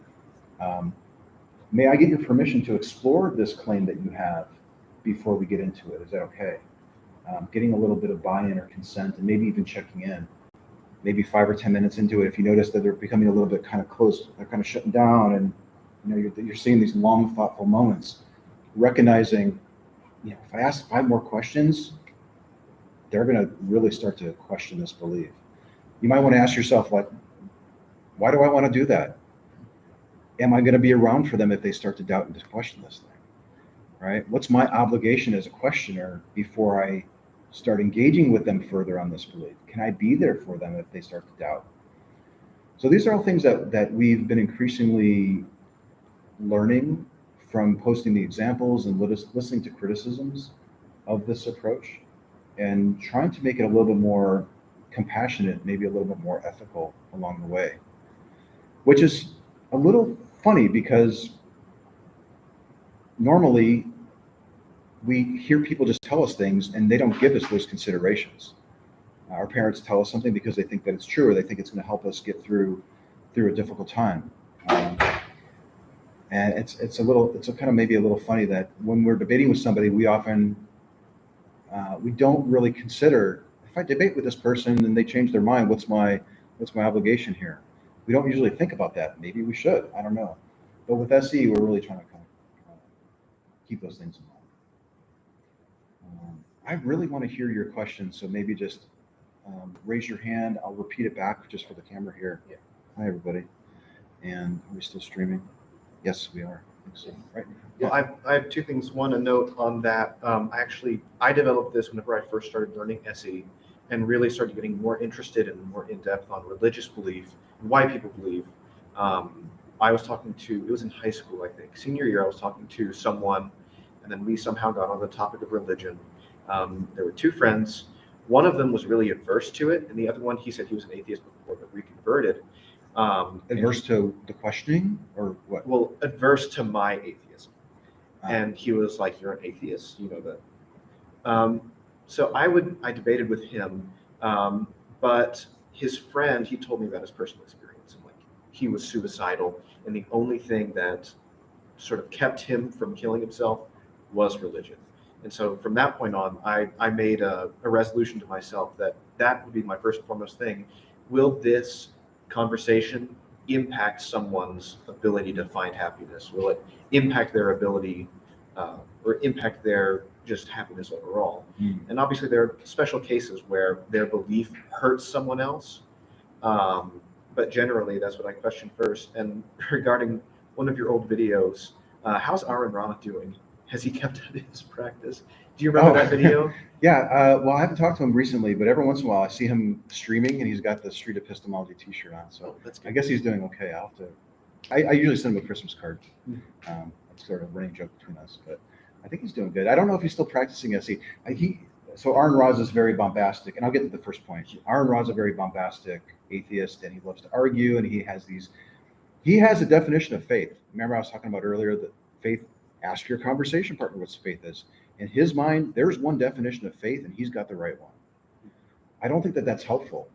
May I get your permission to explore this claim that you have before we get into it? Is that okay? Getting a little bit of buy-in or consent, and maybe even checking in, maybe 5 or 10 minutes into it. If you notice that they're becoming a little bit kind of close, they're kind of shutting down, and you're seeing these long, thoughtful moments, recognizing, if I ask 5 more questions, they're going to really start to question this belief. You might want to ask yourself, like, why do I want to do that? Am I going to be around for them if they start to doubt and to question this thing? Right? What's my obligation as a questioner before I start engaging with them further on this belief? Can I be there for them if they start to doubt? So these are all things that we've been increasingly learning from posting the examples and listening to criticisms of this approach, and trying to make it a little bit more compassionate, maybe a little bit more ethical along the way. Which is a little funny, because normally we hear people just tell us things and they don't give us those considerations. Our parents tell us something because they think that it's true, or they think it's going to help us get through a difficult time. And it's kind of maybe a little funny that when we're debating with somebody, we often we don't really consider, if I debate with this person and they change their mind, what's my obligation here? We don't usually think about that. Maybe we should. I don't know. But with SE, we're really trying to kind of keep those things in mind. I really want to hear your questions, so maybe just raise your hand. I'll repeat it back just for the camera here. Yeah. Hi, everybody. And are we still streaming? Yes, we are. So, right. Well, I have 2 things. One, a note on that. I developed this whenever I first started learning SE, and really started getting more interested and more in depth on religious belief and why people believe. I was talking to, it was in high school, I think, senior year, I was talking to someone, and then we somehow got on the topic of religion. There were 2 friends. One of them was really adverse to it, and the other one, he said he was an atheist before, but reconverted. Adverse to the questioning, or what? Well, adverse to my atheism. And he was like, "You're an atheist, you know that." So I debated with him, but his friend, he told me about his personal experience, and like he was suicidal, and the only thing that sort of kept him from killing himself was religion. And so from that point on, I made a resolution to myself that that would be my first and foremost thing. Will this conversation impact someone's ability to find happiness? Will it impact their ability or impact their just happiness overall? And obviously there are special cases where their belief hurts someone else. But generally that's what I question first. And regarding one of your old videos, how's Aaron Ra doing? Has he kept up his practice? Do you remember that video? Yeah, well, I haven't talked to him recently, but every once in a while I see him streaming and he's got the Street Epistemology t-shirt on. So That's I good. guess he's doing okay. I'll have to, I usually send him a Christmas card. It's sort of a running joke between us, but I think he's doing good. I don't know if he's still practicing SE. So Aaron Ra is very bombastic, and I'll get to the first point. Aaron Ra is a very bombastic atheist, and he loves to argue, and he has a definition of faith. Remember I was talking about earlier that faith, ask your conversation partner what faith is. In his mind, there's one definition of faith, and he's got the right one. I don't think that that's helpful.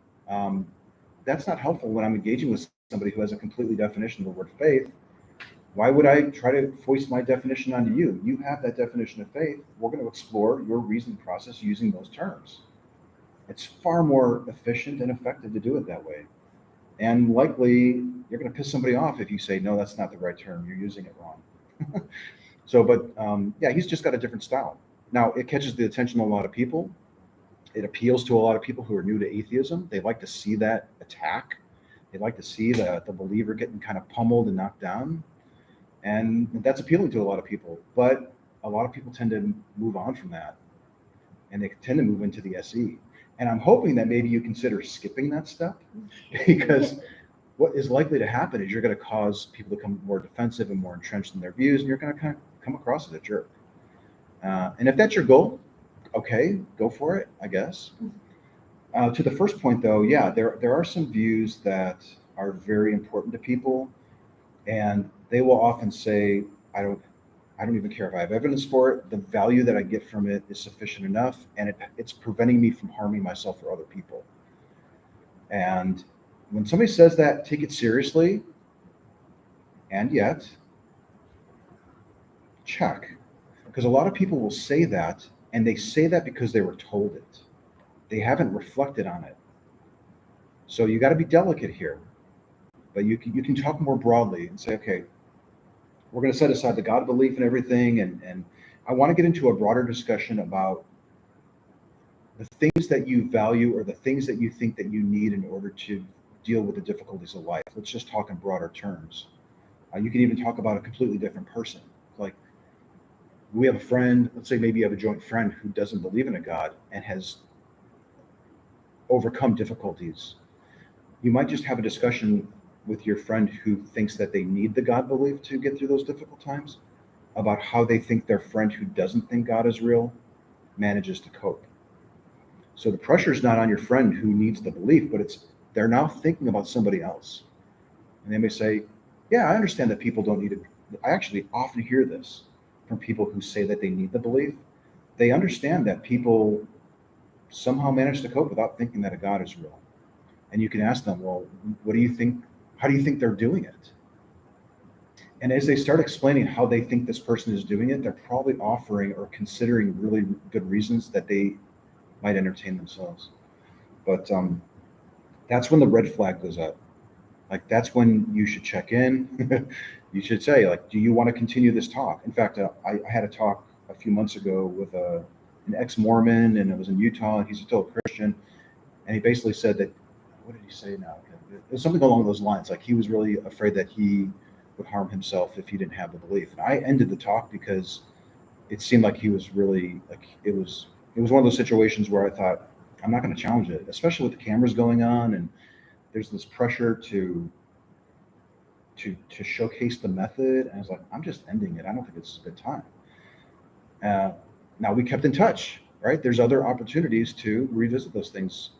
That's not helpful when I'm engaging with somebody who has a completely definition of the word faith. Why would I try to foist my definition onto you? You have that definition of faith. We're going to explore your reasoning process using those terms. It's far more efficient and effective to do it that way. And likely, you're going to piss somebody off if you say, no, that's not the right term. You're using it wrong. Yeah, he's just got a different style. Now, it catches the attention of a lot of people. It appeals to a lot of people who are new to atheism. They like to see that attack. They like to see the believer getting kind of pummeled and knocked down. And that's appealing to a lot of people. But a lot of people tend to move on from that. And they tend to move into the SE. And I'm hoping that maybe you consider skipping that step, because what is likely to happen is you're going to cause people to become more defensive and more entrenched in their views, and you're going to kind of come across as a jerk. And if that's your goal, okay, go for it, I guess. To the first point, though, yeah, there are some views that are very important to people, and they will often say, I don't even care if I have evidence for it. The value that I get from it is sufficient enough, and it's preventing me from harming myself or other people. And when somebody says that, take it seriously, and yet check. Because a lot of people will say that, and they say that because they were told it. They haven't reflected on it. So you got to be delicate here. But you can talk more broadly and say, okay, we're going to set aside the God belief and everything, and I want to get into a broader discussion about the things that you value or the things that you think that you need in order to deal with the difficulties of life. Let's just talk in broader terms. You can even talk about a completely different person. Like, we have a friend, let's say maybe you have a joint friend who doesn't believe in a God and has overcome difficulties. You might just have a discussion with your friend who thinks that they need the God belief to get through those difficult times about how they think their friend who doesn't think God is real manages to cope. So the pressure is not on your friend who needs the belief, but they're now thinking about somebody else. And they may say, yeah, I understand that people don't need it. I actually often hear this from people who say that they need the belief. They understand that people somehow manage to cope without thinking that a God is real. And you can ask them, well, what do you think? How do you think they're doing it? And as they start explaining how they think this person is doing it, they're probably offering or considering really good reasons that they might entertain themselves. But that's when the red flag goes up. Like, that's when you should check in. You should say, like, do you want to continue this talk? In fact, I had a talk a few months ago with an ex-Mormon, and it was in Utah, and he's still a Christian. And he basically said that, what did he say now? It was something along those lines. Like, he was really afraid that he would harm himself if he didn't have the belief. And I ended the talk because it seemed like he was really, like, it was one of those situations where I thought, I'm not going to challenge it, especially with the cameras going on, and there's this pressure to showcase the method. And I was like, I'm just ending it. I don't think it's a good time. Now, we kept in touch, right? There's other opportunities to revisit those things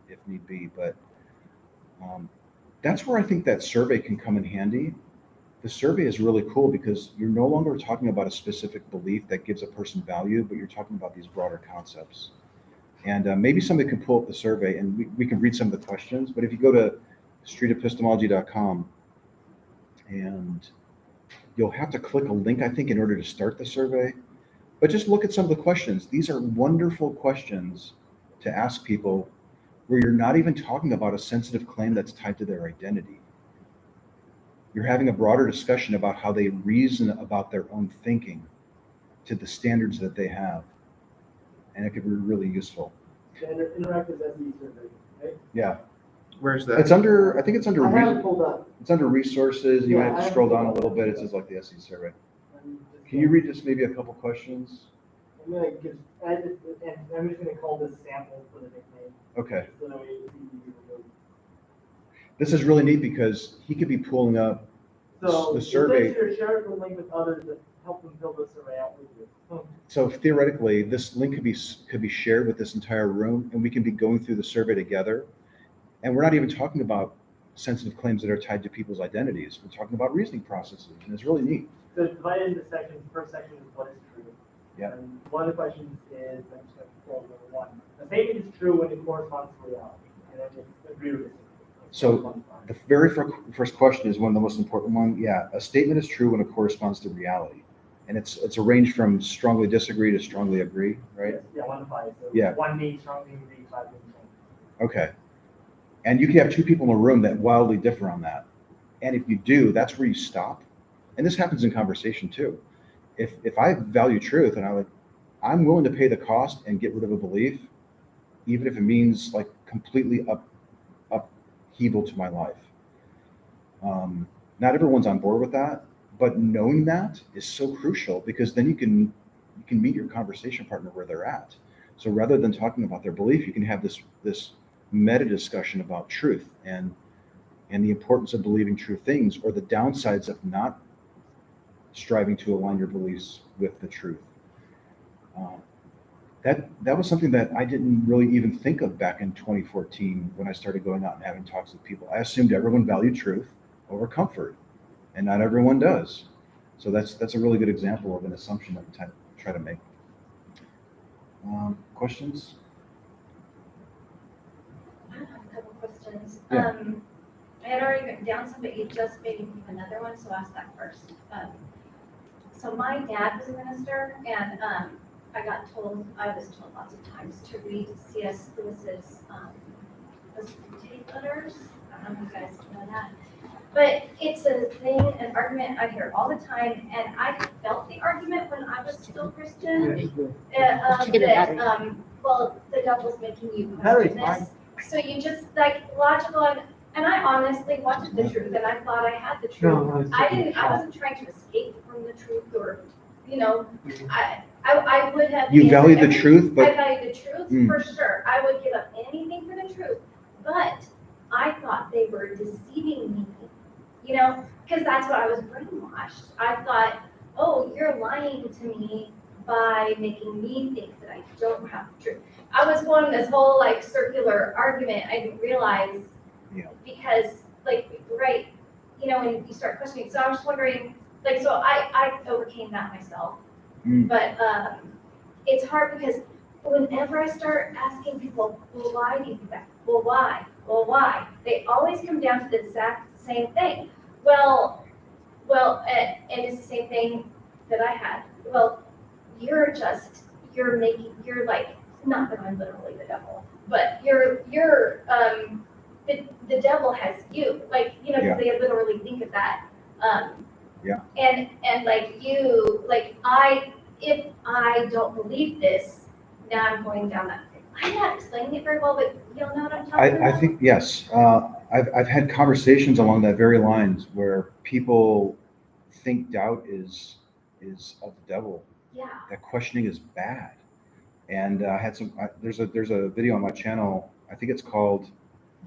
if need be, but that's where I think that survey can come in handy. The survey is really cool because you're no longer talking about a specific belief that gives a person value, but you're talking about these broader concepts. And maybe somebody can pull up the survey and we can read some of the questions. But if you go to streetepistemology.com, and you'll have to click a link, I think, in order to start the survey. But just look at some of the questions. These are wonderful questions to ask people where you're not even talking about a sensitive claim that's tied to their identity. You're having a broader discussion about how they reason about their own thinking to the standards that they have. And it could be really useful. The interactive SE survey, right? Yeah. Where's that? It's under, I think it's under, I have it pulled up. it's under resources. You Yeah, might have I to have scroll it down a pulled little up. bit. It says like the SE survey. I'm just Can you read just maybe a couple questions? I'm gonna give, and I'm just gonna call this sample for the nickname. Okay. So that way it's easy to go. This is really neat because he could be pulling up So the it survey. says here, share the link with others that help them fill the survey out with you. So theoretically, this link could be shared with this entire room, and we can be going through the survey together. And we're not even talking about sensitive claims that are tied to people's identities. We're talking about reasoning processes, and it's really neat. So it's divided into sections. First section is what is true. Yeah. And one of the questions is, I'm just gonna pull number one. A statement is true when it corresponds to reality. And then it's agree or disagree. So the very first question is one of the most important one. Yeah, a statement is true when it corresponds to reality. And it's a range from strongly disagree to strongly agree, right? Yeah, 1 to 5. So Yeah. 1 means strongly agree, 5 means strongly. Okay. And you can have two people in a room that wildly differ on that. And if you do, that's where you stop. And this happens in conversation too. If I value truth and I'm willing to pay the cost and get rid of a belief, even if it means like completely upheaval to my life. Not everyone's on board with that, but knowing that is so crucial because then you can meet your conversation partner where they're at. So rather than talking about their belief, you can have this meta discussion about truth and the importance of believing true things or the downsides of not striving to align your beliefs with the truth. That was something that I didn't really even think of back in 2014 when I started going out and having talks with people. I assumed everyone valued truth over comfort, and not everyone does. So that's a really good example of an assumption that we try to make. Questions? I have a couple questions. Yeah. I had already written down some, but you just made me think of another one, so I'll ask that first. So my dad was a minister, and I was told lots of times to read C.S. Lewis's tape letters. I don't know if you guys know that. But it's a thing, an argument I hear all the time, and I felt the argument when I was still Christian. Well, the devil's making you question this. So you just like logical, and I honestly wanted the truth, and I thought I had the truth. I wasn't trying to escape from the truth, or I would have. You value the truth, I but value the truth for sure. I would give up anything for the truth, but I thought they were deceiving me. Because that's what I was brainwashed. I thought, oh, you're lying to me by making me think that I don't have the truth. I was going this whole like circular argument. I didn't realize because right, when you start questioning. So I was wondering, so I overcame that myself. But it's hard because whenever I start asking people, well, why do you do that? Well, why? Well, why? They always come down to the exact same thing. Well, and it's the same thing that I had. Well, you're like, not that I'm literally the devil, but the devil has you, because they literally think of that. And like you, if I don't believe this, now I'm going down that. I'm not explaining it very well, but you'll know what I'm talking about. I think, yes. I've had conversations along that very lines where people think doubt is of the devil. Yeah. That questioning is bad. And I had there's a video on my channel. I think it's called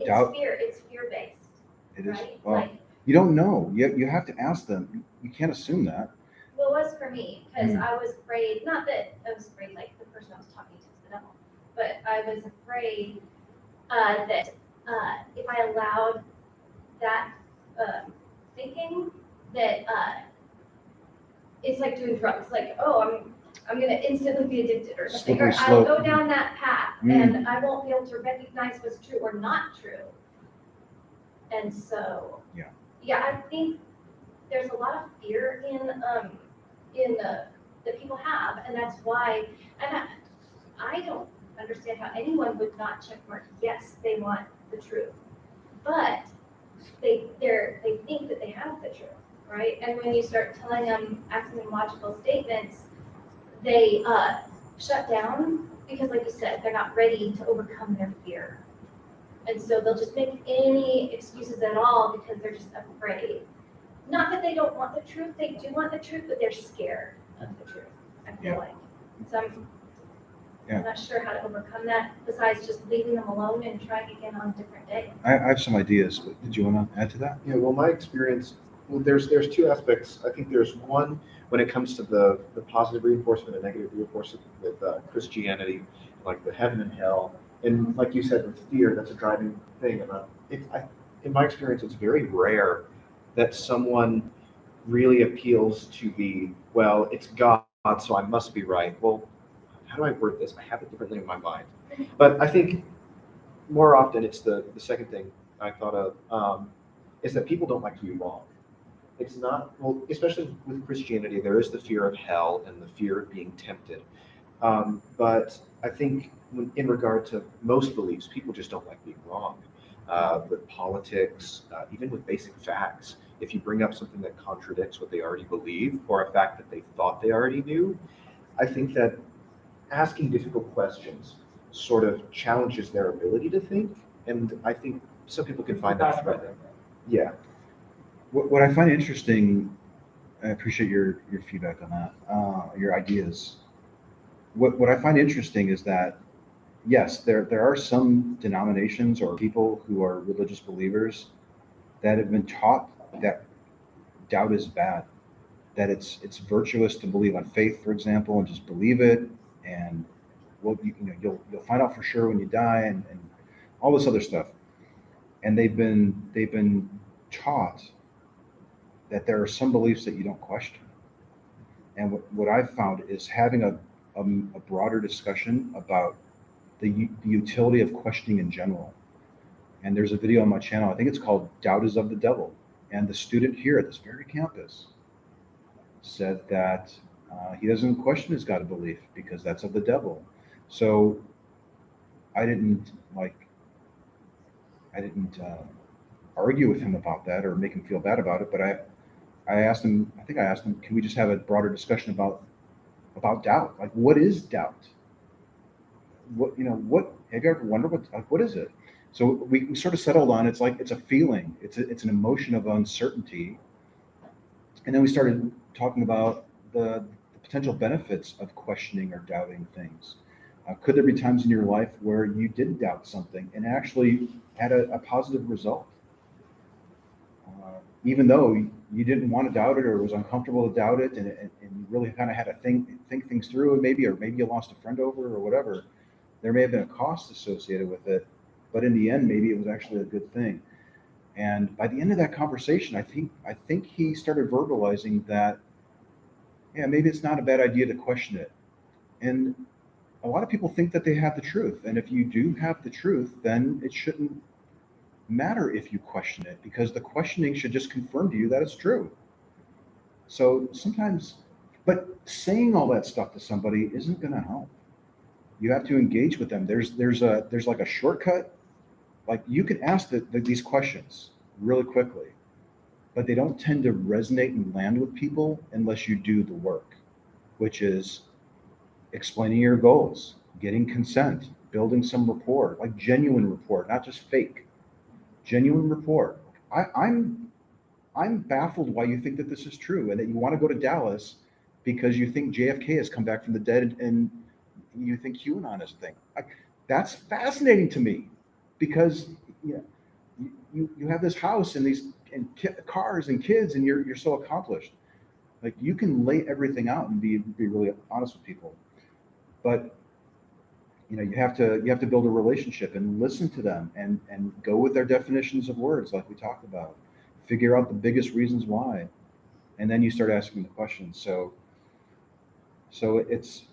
Doubt. It's fear-based. It is. Right? Well, you don't know. You have to ask them. You can't assume that. Well, it was for me, because I was afraid, not that I was afraid like the person I was talking to was the devil, but I was afraid that if I allowed that thinking, that it's like doing drugs, like, oh, I'm going to instantly be addicted or something, or I'll go down that path and I won't be able to recognize what's true or not true. And so, yeah, I think there's a lot of fear in the that people have, and that's why, and I don't understand how anyone would not check mark, yes, they want the truth. But they think that they have the truth, right? And when you start telling them, asking them logical statements, they shut down because, like you said, they're not ready to overcome their fear. And so they'll just make any excuses at all because they're just afraid. Not that they don't want the truth, they do want the truth, but they're scared of the truth, I feel like. So I'm not sure how to overcome that, besides just leaving them alone and trying again on a different day. I have some ideas, but did you want to add to that? Yeah, well, my experience, well, there's two aspects. I think there's one when it comes to the positive reinforcement and negative reinforcement with Christianity, like the heaven and hell. And like you said, with fear, that's a driving thing. And in my experience, it's very rare that someone really appeals to the, well, it's God, so I must be right. Well, how do I word this? I have it differently in my mind. But I think more often it's the second thing I thought of, is that people don't like to be wrong. It's not, well, especially with Christianity, there is the fear of hell and the fear of being tempted. But I think in regard to most beliefs, people just don't like being wrong. With politics, even with basic facts, if you bring up something that contradicts what they already believe or a fact that they thought they already knew, I think that asking difficult questions sort of challenges their ability to think. And I think some people can find that threatening. Yeah. What I find interesting, I appreciate your feedback on that, your ideas. What I find interesting is that, yes, there are some denominations or people who are religious believers that have been taught that doubt is bad, that it's virtuous to believe on faith, for example, and just believe it, and well, you'll find out for sure when you die, and all this other stuff. And they've been taught that there are some beliefs that you don't question. And what I've found is having a broader discussion about the utility of questioning in general. And there's a video on my channel, I think it's called Doubt is of the Devil. And the student here at this very campus said that he doesn't question his God belief because that's of the devil. So I didn't argue with him about that or make him feel bad about it, but I asked him, can we just have a broader discussion about doubt? Like, what is doubt? What have you ever wondered what is it? So we sort of settled on, it's a feeling, it's an emotion of uncertainty. And then we started talking about the potential benefits of questioning or doubting things. Could there be times in your life where you did doubt something and actually had a positive result? Even though you didn't want to doubt it or it was uncomfortable to doubt it, and you really kind of had to think things through, and maybe you lost a friend over or whatever, there may have been a cost associated with it, but in the end, maybe it was actually a good thing. And by the end of that conversation, I think he started verbalizing that, yeah, maybe it's not a bad idea to question it. And a lot of people think that they have the truth, and if you do have the truth, then it shouldn't matter if you question it, because the questioning should just confirm to you that it's true. So sometimes, but saying all that stuff to somebody isn't going to help. You have to engage with them. There's like a shortcut. Like, you can ask these questions really quickly, but they don't tend to resonate and land with people unless you do the work, which is explaining your goals, getting consent, building some rapport, like genuine rapport, not just fake. Genuine rapport. I'm baffled why you think that this is true and that you want to go to Dallas because you think JFK has come back from the dead and you think QAnon is a thing. That's fascinating to me, because you have this house and these cars and kids and you're so accomplished. Like, you can lay everything out and be really honest with people, but you have to build a relationship and listen to them and go with their definitions of words, like we talked about. Figure out the biggest reasons why, and then you start asking the questions. So it's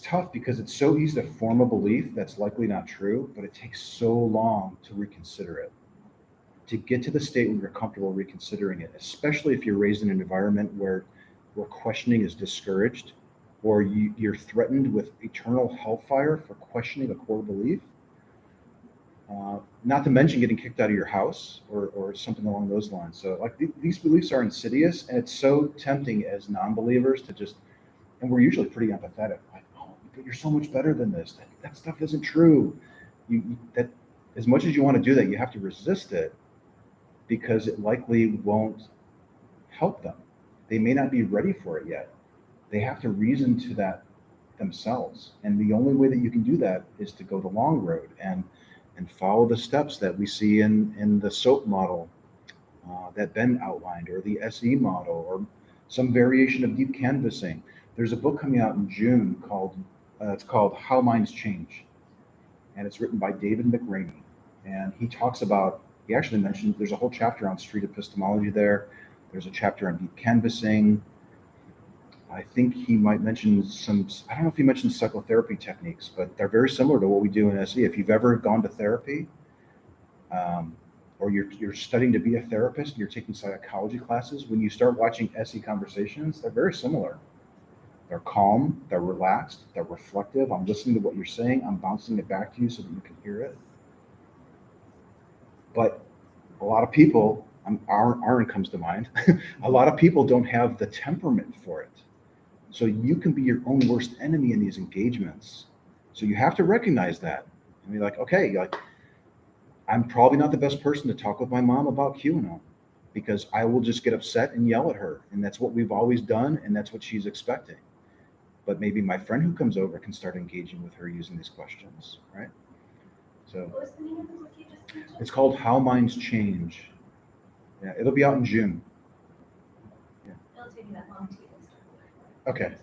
tough because it's so easy to form a belief that's likely not true, but it takes so long to reconsider it, to get to the state where you're comfortable reconsidering it, especially if you're raised in an environment where where questioning is discouraged, or you're threatened with eternal hellfire for questioning a core belief. Not to mention getting kicked out of your house or something along those lines. So like these beliefs are insidious, and it's so tempting as non-believers to just, and we're usually pretty empathetic, like, oh, but you're so much better than this. That stuff isn't true. That as much as you want to do that, you have to resist it because it likely won't help them. They may not be ready for it yet. They have to reason to that themselves. And the only way that you can do that is to go the long road and follow the steps that we see in the SOAP model that Ben outlined, or the SE model, or some variation of deep canvassing. There's a book coming out in June called it's called How Minds Change, and it's written by David McRaney. And he talks about, he actually mentioned, there's a whole chapter on street epistemology there. There's a chapter on deep canvassing. I think he might mention some, I don't know if he mentioned psychotherapy techniques, but they're very similar to what we do in SE. If you've ever gone to therapy, or you're studying to be a therapist and you're taking psychology classes, when you start watching SE conversations, they're very similar. They're calm, they're relaxed, they're reflective. I'm listening to what you're saying, I'm bouncing it back to you so that you can hear it. But a lot of people, Aaron comes to mind, a lot of people don't have the temperament for it. So you can be your own worst enemy in these engagements. So you have to recognize that. And be like, okay, like, I'm probably not the best person to talk with my mom about QAnon, because I will just get upset and yell at her. And that's what we've always done, and that's what she's expecting. But maybe my friend who comes over can start engaging with her using these questions, right? So What was the name of the book you just mentioned? it's called How Minds Change. Yeah, it'll be out in June. It'll take me that long to even start. Okay.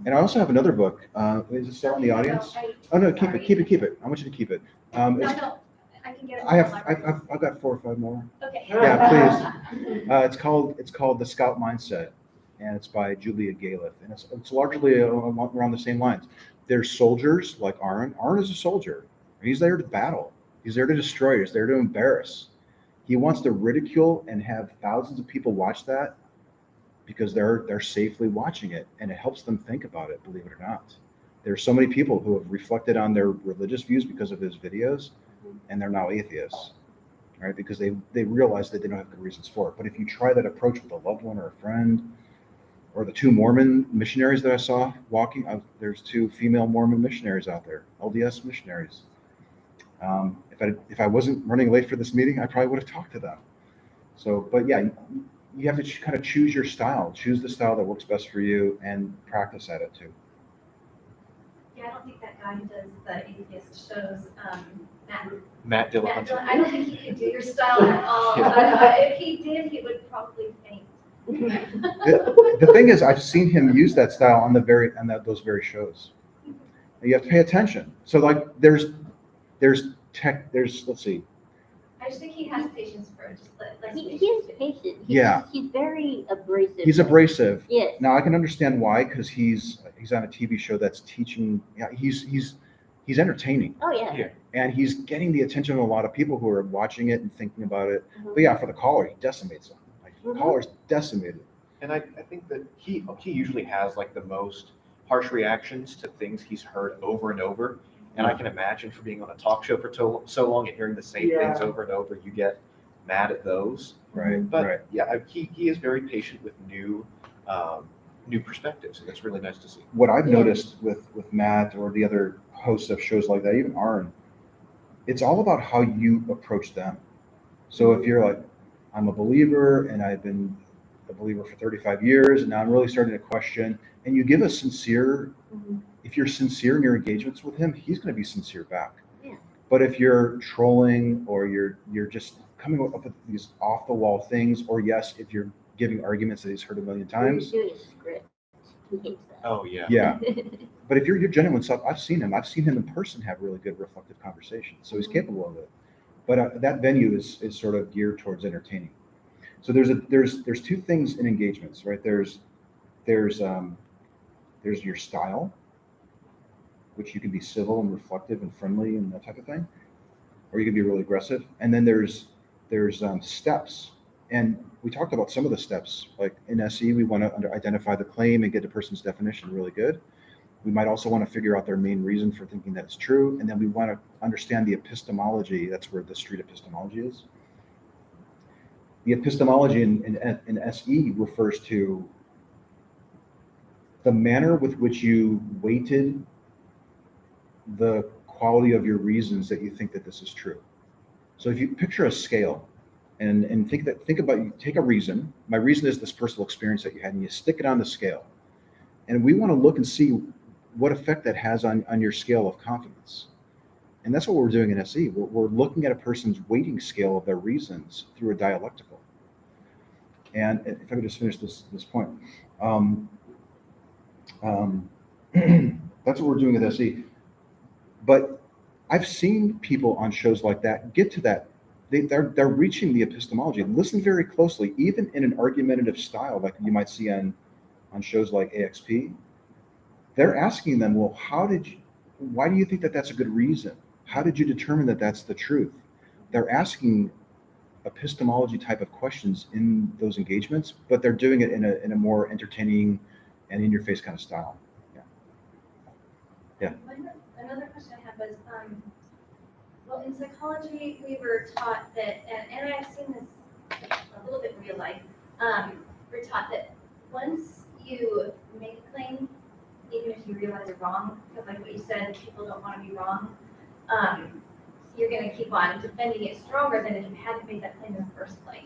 And I also have another book. Is it still in the audience? Oh no, keep it. I want you to keep it. No, I can get it. I've got 4 or 5 more. Okay. Yeah, please. It's called The Scout Mindset, and it's by Julia Galef, and it's largely around the same lines. There's soldiers like Aaron. Aaron is a soldier. He's there to battle. He's there to destroy. He's there to embarrass. He wants to ridicule and have thousands of people watch that because they're safely watching it, and it helps them think about it, believe it or not. There's so many people who have reflected on their religious views because of his videos, and they're now atheists, right? Because they realize that they don't have good reasons for it. But if you try that approach with a loved one or a friend, or the 2 Mormon missionaries that I saw walking, there's 2 female Mormon missionaries out there, LDS missionaries. If I wasn't running late for this meeting, I probably would have talked to them. So, but yeah, you have to kind of choose your style, choose the style that works best for you, and practice at it too. Yeah, I don't think that guy who does the atheist shows, Matt Dillahunty. I don't think he could do your style at all. If he did, he would probably faint. The thing is, I've seen him use that style on those very shows. You have to pay attention. So like there's let's see. I just think he has patience for it. Just let He is patient. He's very abrasive. He's abrasive. Yes. Now I can understand why, because he's on a TV show that's teaching. Yeah, he's entertaining. Oh yeah. And he's getting the attention of a lot of people who are watching it and thinking about it. Mhm. But yeah, for the caller, he decimates them. Like the caller's decimated. And I think that he usually has like the most harsh reactions to things he's heard over and over. And I can imagine for being on a talk show for so long and hearing the same things over and over, you get mad at those. Right. But right. yeah, he is very patient with new perspectives, and it's really nice to see. What I've noticed with Matt or the other hosts of shows like that, even Aaron, it's all about how you approach them. So if you're like, I'm a believer and I've been a believer for 35 years, and now I'm really starting to question, and you give a sincere, if you're sincere in your engagements with him, he's going to be sincere back. Yeah. But if you're trolling, or you're just coming up with these off the wall things, or yes, if you're giving arguments that he's heard a million times. Doing a script. He hates that. Oh yeah. Yeah. But if you're genuine stuff, I've seen him in person have really good reflective conversations. So he's capable of it. But that venue is sort of geared towards entertaining. So there's 2 things in engagements, right? There's your style, which you can be civil and reflective and friendly and that type of thing, or you can be really aggressive. And then there's steps And we talked about some of the steps, like in SE, we want to identify the claim and get the person's definition really good. We might also want to figure out their main reason for thinking that it's true. And then we want to understand the epistemology. That's where the street epistemology is. The epistemology in SE refers to the manner with which you weighted the quality of your reasons that you think that this is true. So if you picture a scale and think about, you take a reason. My reason is this personal experience that you had, and you stick it on the scale. And we want to look and see what effect that has on your scale of confidence. And that's what we're doing in SE. We're looking at a person's weighting scale of their reasons through a dialectical. And if I could just finish this point. That's what we're doing with SE. But I've seen people on shows like that get to that. They're reaching the epistemology. Listen very closely, even in an argumentative style, like you might see on shows like AXP. They're asking them, well, why do you think that that's a good reason? How did you determine that that's the truth? They're asking epistemology type of questions in those engagements, but they're doing it in a more entertaining and in your face kind of style. Yeah. Another question I had was, well, in psychology, we were taught that, and I've seen this a little bit in real life, we're taught that once you make a claim, even if you realize you're wrong, because like what you said, people don't want to be wrong, you're going to keep on defending it stronger than if you hadn't made that claim in the first place.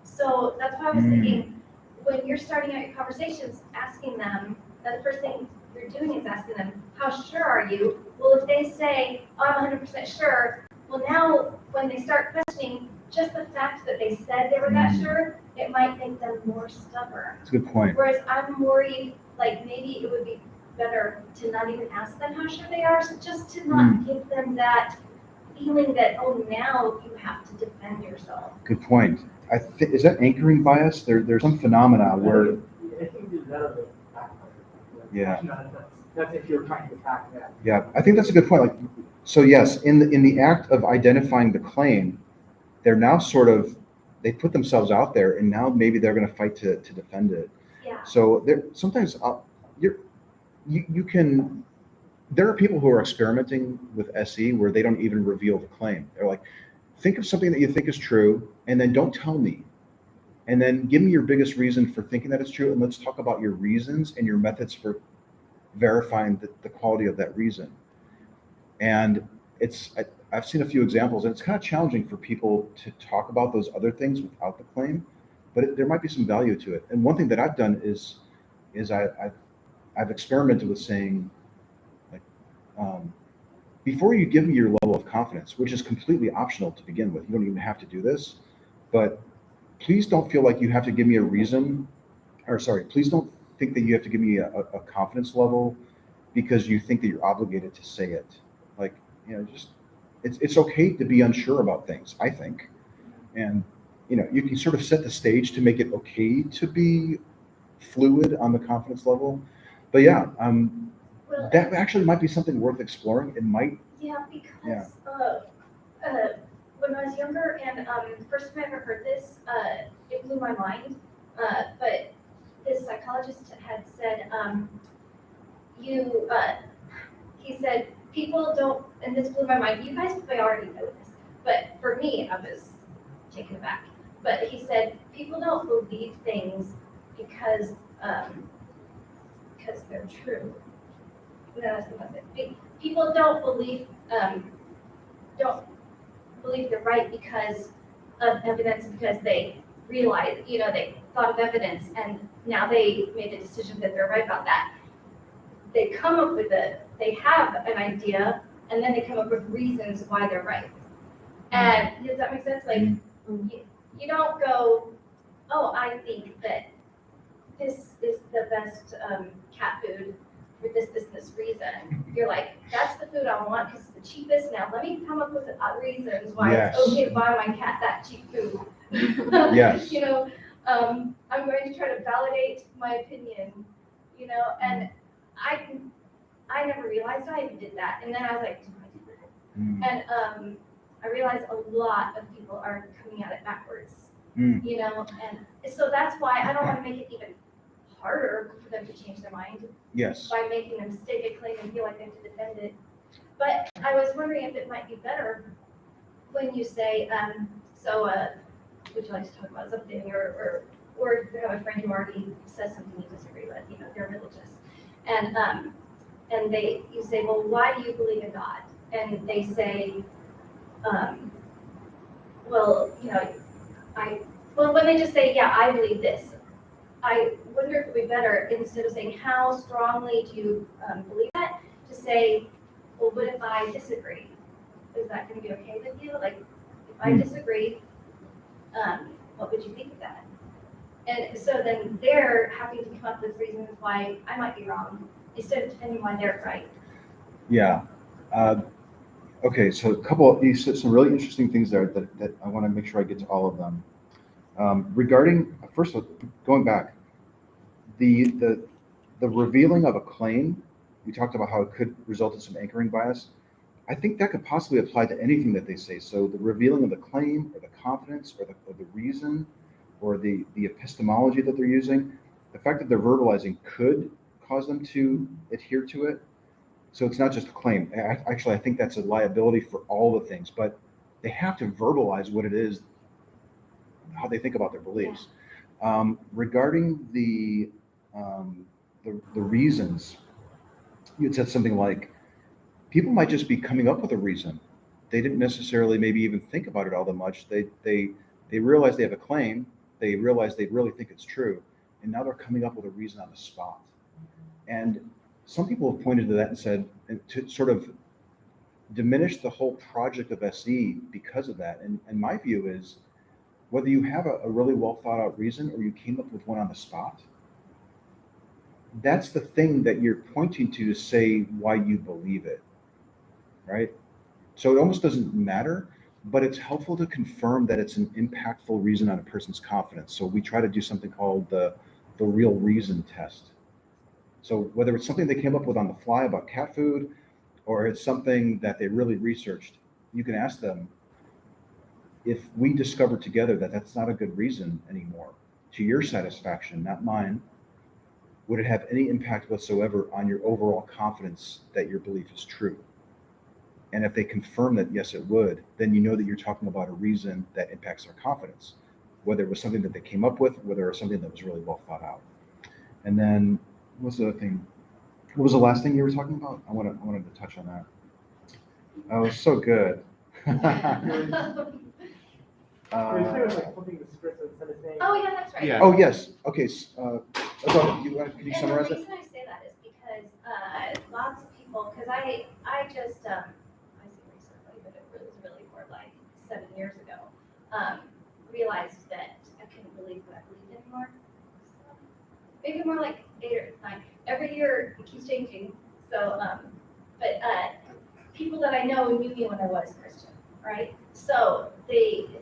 So that's why I was thinking, when you're starting out your conversations, asking them, the first thing you're doing is asking them, how sure are you? Well, if they say, oh, I'm 100% sure, well, now when they start questioning, just the fact that they said they were that sure, it might make them more stubborn. That's a good point. Whereas I'm worried, like maybe it would be better to not even ask them how sure they are, so just to not give them that feeling that, oh, now you have to defend yourself. Good point. Is that anchoring bias? There's some phenomena where. I think it's better to backfire. Yeah. That's if you're trying to attack that. Yeah, I think that's a good point. Like, so yes, in the act of identifying the claim, they're now they put themselves out there, and now maybe they're going to fight to defend it. Yeah. So sometimes you can. There are people who are experimenting with SE where they don't even reveal the claim. They're like, think of something that you think is true, and then don't tell me. And then give me your biggest reason for thinking that it's true, and let's talk about your reasons and your methods for verifying the quality of that reason. And I've seen a few examples, and it's kind of challenging for people to talk about those other things without the claim, but there might be some value to it. And one thing that I've done is I've experimented with saying, like, before you give me your level of confidence, which is completely optional to begin with, you don't even have to do this, but please don't feel like you have to give me a reason, please don't think that you have to give me a confidence level because you think that you're obligated to say it. Like, just it's okay to be unsure about things, I think. And you can sort of set the stage to make it okay to be fluid on the confidence level. But yeah, Well, that actually might be something worth exploring. It might. yeah, because when I was younger and the first time I ever heard this, it blew my mind. But this psychologist had said, he said, people don't, and this blew my mind, you guys may already know this, but for me, I was taken aback. But he said, people don't believe things because they're true. No, that's not it. People don't believe they're right because of evidence, because they realize, they thought of evidence and now they made a decision that they're right about that. They come up with they have an idea and then they come up with reasons why they're right. And does that make sense? Like, you don't go, oh, I think that this is the best cat food for this reason. You're like, that's the food I want because it's the cheapest. Now let me come up with reasons why Yes. it's okay to buy my cat that cheap food. Yes. I'm going to try to validate my opinion, and I never realized I even did that. And then I was like, do I do that? And I realized a lot of people are coming at it backwards. Mm. you know, and so that's why I don't want to make it even harder for them to change their mind Yes. by making them state a claim and feel like they have to defend it. But I was wondering if it might be better when you say, would you like to talk about something, or you have a friend who already says something you disagree with, you know, they're religious, and you say, well, why do you believe in God? And they say, well, you know, when they just say, yeah, I believe this, I wonder if it would be better, instead of saying, how strongly do you believe that, to say, well, what if I disagree? Is that going to be okay with you? Like, if I disagree, what would you think of that? And so then they're having to come up with reasons why I might be wrong, instead of defending why they're right. Yeah. Okay, so you said some really interesting things there that I want to make sure I get to all of them. Regarding, first of all, going back, the revealing of a claim, we talked about how it could result in some anchoring bias. I think that could possibly apply to anything that they say. So the revealing of the claim, or the confidence, or the reason, or the epistemology that they're using, the fact that they're verbalizing could cause them to adhere to it. So it's not just a claim. Actually, I think that's a liability for all the things, but they have to verbalize what it is, how they think about their beliefs. Regarding the reasons, you had said something like, people might just be coming up with a reason. They didn't necessarily maybe even think about it all that much. They realize they have a claim. They realize they really think it's true, and now they're coming up with a reason on the spot. And some people have pointed to that and said, and to sort of diminish the whole project of SE because of that. And my view is, whether you have a really well thought out reason or you came up with one on the spot, that's the thing that you're pointing to say why you believe it, right? So it almost doesn't matter, but it's helpful to confirm that it's an impactful reason on a person's confidence. So we try to do something called the real reason test. So whether it's something they came up with on the fly about cat food, or it's something that they really researched, you can ask them, if we discover together that that's not a good reason anymore, to your satisfaction, not mine, would it have any impact whatsoever on your overall confidence that your belief is true? And if they confirm that yes, it would, then you know that you're talking about a reason that impacts their confidence, whether it was something that they came up with, whether it was something that was really well thought out. And then what's the other thing? What was the last thing you were talking about? I wanted to touch on that. Oh, it was so good. Like flipping the script instead of saying. Oh, yeah, that's right. Yeah. Oh, yes. Okay. Can you And summarize the it? reason I say that is because lots of people, because I just, I say recently, but it was really more like 7 years ago, realized that I couldn't believe what I believed anymore. Maybe more like 8 or 9. Every year it keeps changing. So, but people that I know knew me when I was Christian, right? So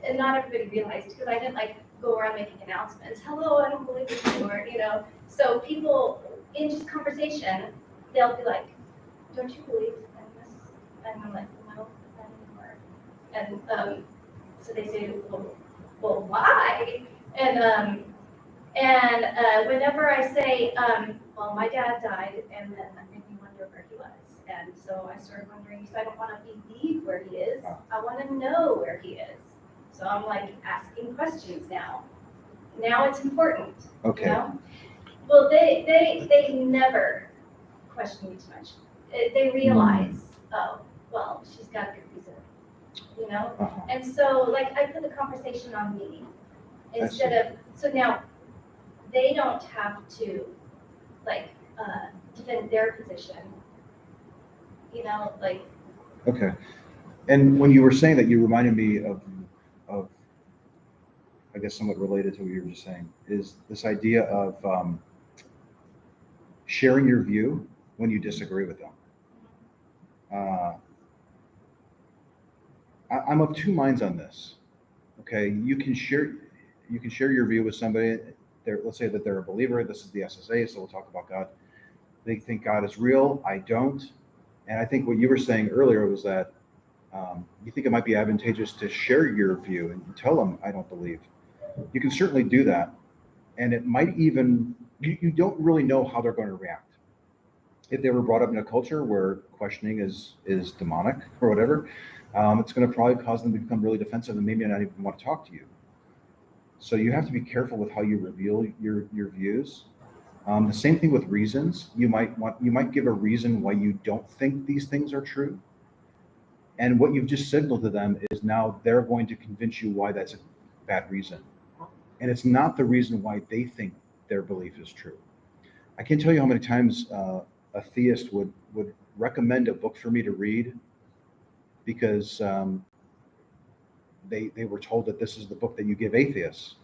and not everybody realized, because I didn't like go around making announcements. Hello, I don't believe this anymore, you know. So people in just conversation, they'll be like, "Don't you believe in this?" And I'm like, "No, not anymore." And so they say, "Well, why?" And whenever I say, "Well, my dad died," and then that made me wonder where he was. And so I started wondering, because I don't want to believe where he is. I want to know where he is. So I'm like asking questions now. Now it's important. Okay. You know? Well, they never question me too much. They realize, oh, well, she's got a good reason. You know? Uh-huh. And so, like, I put the conversation on me instead of, so now they don't have to, like, defend their position. You know, like. Okay. And when you were saying that, you reminded me of I guess somewhat related to what you were just saying, is this idea of sharing your view when you disagree with them. I'm of two minds on this. Okay, you can share your view with somebody. Let's say that they're a believer. This is the SSA, so we'll talk about God. They think God is real. I don't. And I think what you were saying earlier was that you think it might be advantageous to share your view and tell them I don't believe. You can certainly do that. And it might even, you don't really know how they're going to react. If they were brought up in a culture where questioning is demonic or whatever, it's going to probably cause them to become really defensive and maybe not even want to talk to you. So you have to be careful with how you reveal your views. The same thing with reasons. You might give a reason why you don't think these things are true. And what you've just signaled to them is now they're going to convince you why that's a bad reason. And it's not the reason why they think their belief is true. I can't tell you how many times a theist would recommend a book for me to read because they were told that this is the book that you give atheists,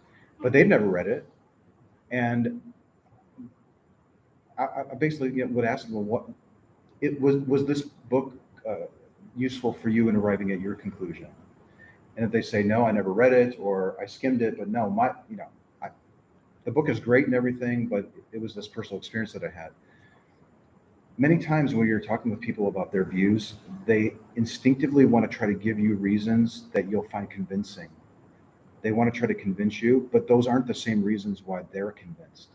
but they've never read it. And I basically would ask them, well, was this book useful for you in arriving at your conclusion? And if they say, no, I never read it, or I skimmed it, but no, the book is great and everything, but it was this personal experience that I had. Many times when you're talking with people about their views, they instinctively want to try to give you reasons that you'll find convincing. They want to try to convince you, but those aren't the same reasons why they're convinced.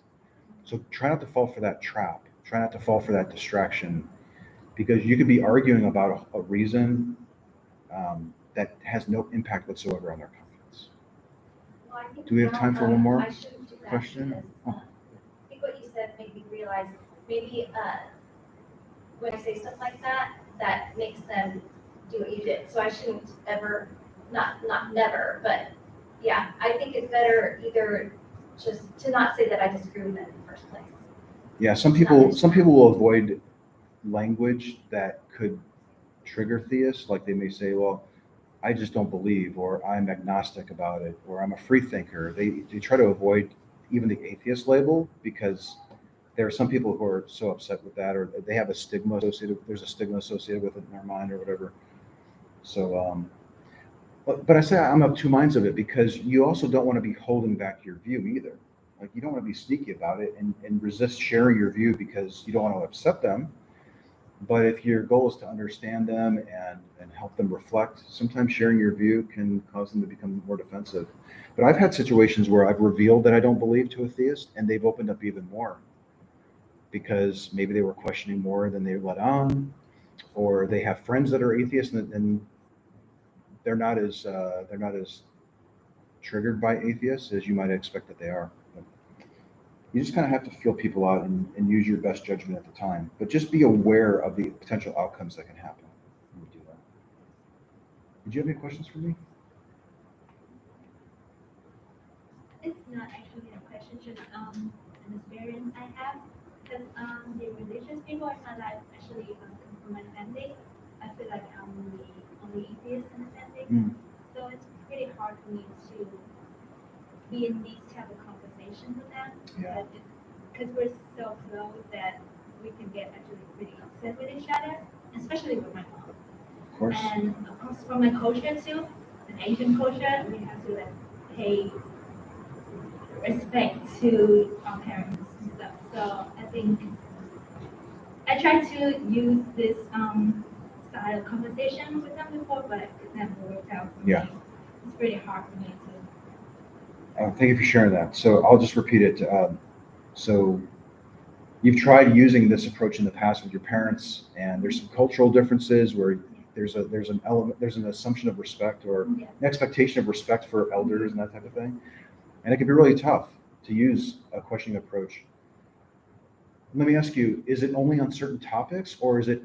So try not to fall for that trap. Try not to fall for that distraction, because you could be arguing about a reason that has no impact whatsoever on their confidence. Well, I think Do we have now, time for one more I shouldn't do that question? because, I think what you said made me realize maybe when I say stuff like that, that makes them do what you did. So I shouldn't ever, not never, but yeah, I think it's better either just to not say that I disagree with them in the first place. Yeah, some people will avoid language that could trigger theists. Like they may say, well, I just don't believe, or I'm agnostic about it, or I'm a free thinker. They try to avoid even the atheist label because there are some people who are so upset with that, or they have a stigma associated. There's a stigma associated with it in their mind or whatever. So, but I say I'm of two minds of it, because you also don't want to be holding back your view either. Like you don't want to be sneaky about it and resist sharing your view because you don't want to upset them. But if your goal is to understand them and help them reflect, sometimes sharing your view can cause them to become more defensive. But I've had situations where I've revealed that I don't believe to a theist, and they've opened up even more because maybe they were questioning more than they let on, or they have friends that are atheists and they're not as triggered by atheists as you might expect that they are. But you just kind of have to feel people out and use your best judgment at the time. But just be aware of the potential outcomes that can happen when you do that. Did you have any questions for me? It's not actually a question, just an experience I have. Because the religious people are not like actually come from my family. I feel like I'm the only atheist in the family. So it's pretty hard for me to be in these type of conversations with them. Yeah. Because we're so close that we can get actually pretty upset with each other, especially with my mom. Of course. And of course, from my culture too, an Asian culture, we have to like pay respect to our parents and stuff. So I think I tried to use this style of conversation with them before, but it never worked out for me. It's pretty hard for me to. Thank you for sharing that. So I'll just repeat it. So you've tried using this approach in the past with your parents, and there's some cultural differences where there's an assumption of respect or an expectation of respect for elders and that type of thing. And it can be really tough to use a questioning approach. Let me ask you, is it only on certain topics, or is it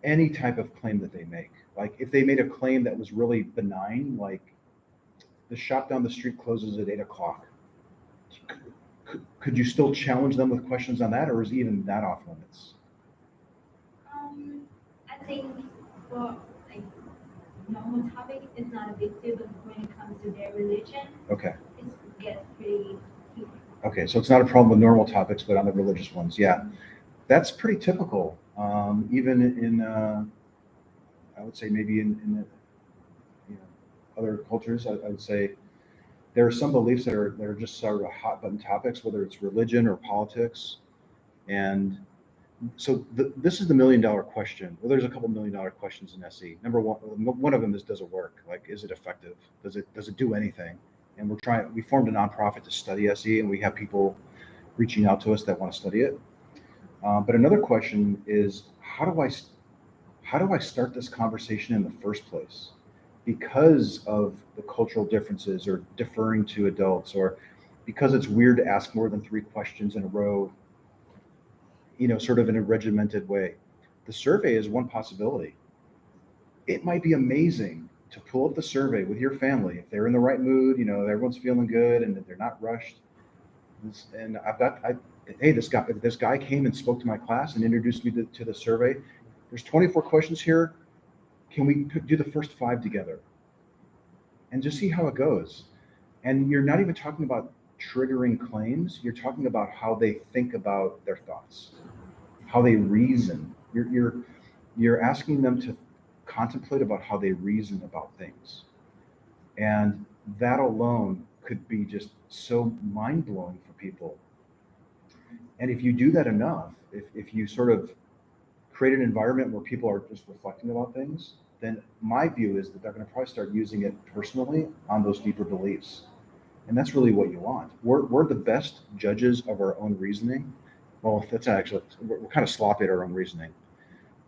any type of claim that they make? Like if they made a claim that was really benign, like the shop down the street closes at 8:00, could you still challenge them with questions on that, or is even that off limits? I think for like normal topics, it's not a big deal, but when it comes to their religion, Okay. it gets pretty heated. Okay, so it's not a problem with normal topics, but on the religious ones, yeah. That's pretty typical. Even in, I would say maybe in other cultures, I would say there are some beliefs that are just sort of hot button topics, whether it's religion or politics. And so this is the $1 million question. Well, there's a couple $1 million questions in SE. Number one of them is, does it work? Like, is it effective? Does it do anything? And we formed a nonprofit to study SE, and we have people reaching out to us that want to study it. But another question is, how do I start this conversation in the first place? Because of the cultural differences, or deferring to adults, or because it's weird to ask more than 3 questions in a row, sort of in a regimented way. The survey is one possibility. It might be amazing to pull up the survey with your family if they're in the right mood, everyone's feeling good and that they're not rushed. And this guy came and spoke to my class and introduced me to the survey. There's 24 questions here. Can we do the first 5 together and just see how it goes? And you're not even talking about triggering claims. You're talking about how they think about their thoughts, how they reason. You're asking them to contemplate about how they reason about things. And that alone could be just so mind-blowing for people. And if you do that enough, if you sort of create an environment where people are just reflecting about things, then my view is that they're going to probably start using it personally on those deeper beliefs. And that's really what you want. We're the best judges of our own reasoning. Well, that's actually, we're kind of sloppy at our own reasoning.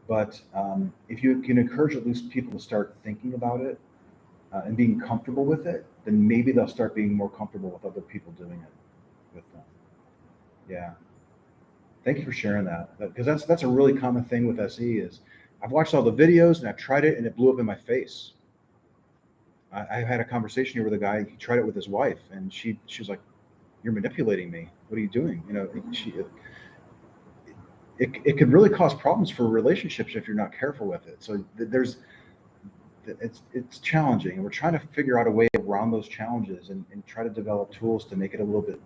But if you can encourage at least people to start thinking about it and being comfortable with it, then maybe they'll start being more comfortable with other people doing it with them. Yeah. Thank you for sharing that. Because that's a really common thing with SE is I've watched all the videos and I've tried it and it blew up in my face. I had a conversation here with a guy. He tried it with his wife, and she was like, "You're manipulating me. What are you doing?" It could really cause problems for relationships if you're not careful with it. So it's challenging, and we're trying to figure out a way around those challenges and try to develop tools to make it a little bit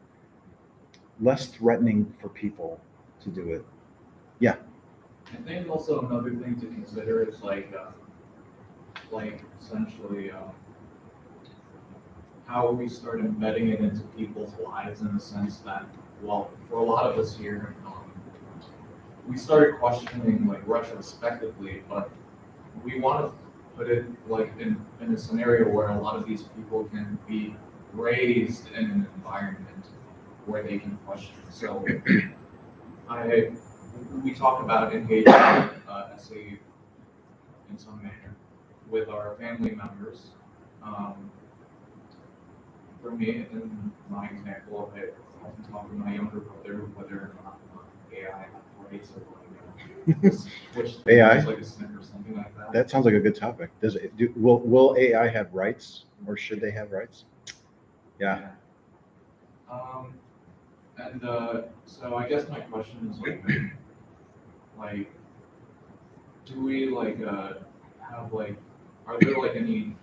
less threatening for people to do it. Yeah. I think also another thing to consider is like essentially how we start embedding it into people's lives in the sense that, well, for a lot of us here, we started questioning like retrospectively, but we want to put it like in a scenario where a lot of these people can be raised in an environment where they can question. So we talk about engaging SE in some manner with our family members. For me, in my example, I often talk to my younger brother whether or not AI has rights or like which AI? like a snip or something like that. That sounds like a good topic. Will AI have rights, or should they have rights? Yeah. And so I guess my question is like, do we have are there any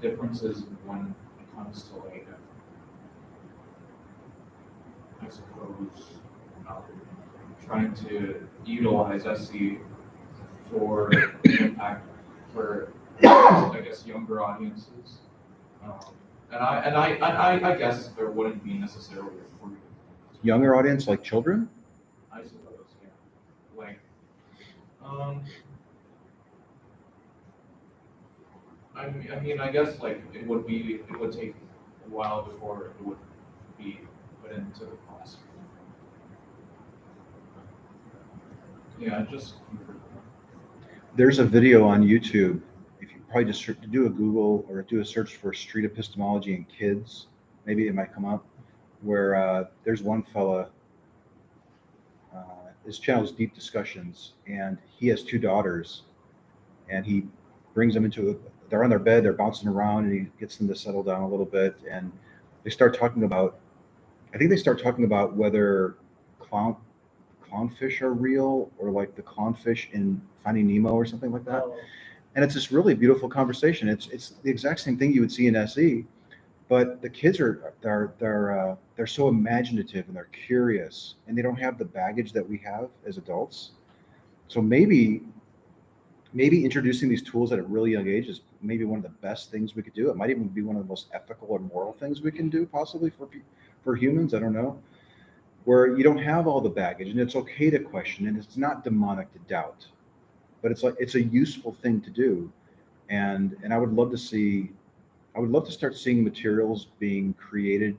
differences when it comes to I suppose trying to utilize SE for impact for I guess younger audiences, and I guess there wouldn't be necessarily for Younger audience, like children? I suppose, yeah. I mean, I guess it would take a while before it would be put into the classroom. Yeah, just. There's a video on YouTube. If you probably just do a Google or do a search for street epistemology and kids, maybe it might come up, where there's one fella, his channel is Deep Discussions, and he has 2 daughters, and he brings them they're on their bed, they're bouncing around, and he gets them to settle down a little bit, and they start talking about whether clownfish are real, or like the clownfish in Finding Nemo or something like that. And it's this really beautiful conversation. It's the exact same thing you would see in SE, but the kids they're so imaginative and they're curious, and they don't have the baggage that we have as adults. So maybe introducing these tools at a really young age is maybe one of the best things we could do. It might even be one of the most ethical or moral things we can do, possibly for humans. I don't know, where you don't have all the baggage, and it's okay to question, and it's not demonic to doubt, but it's a useful thing to do. And I would love to see I would love to start seeing materials being created.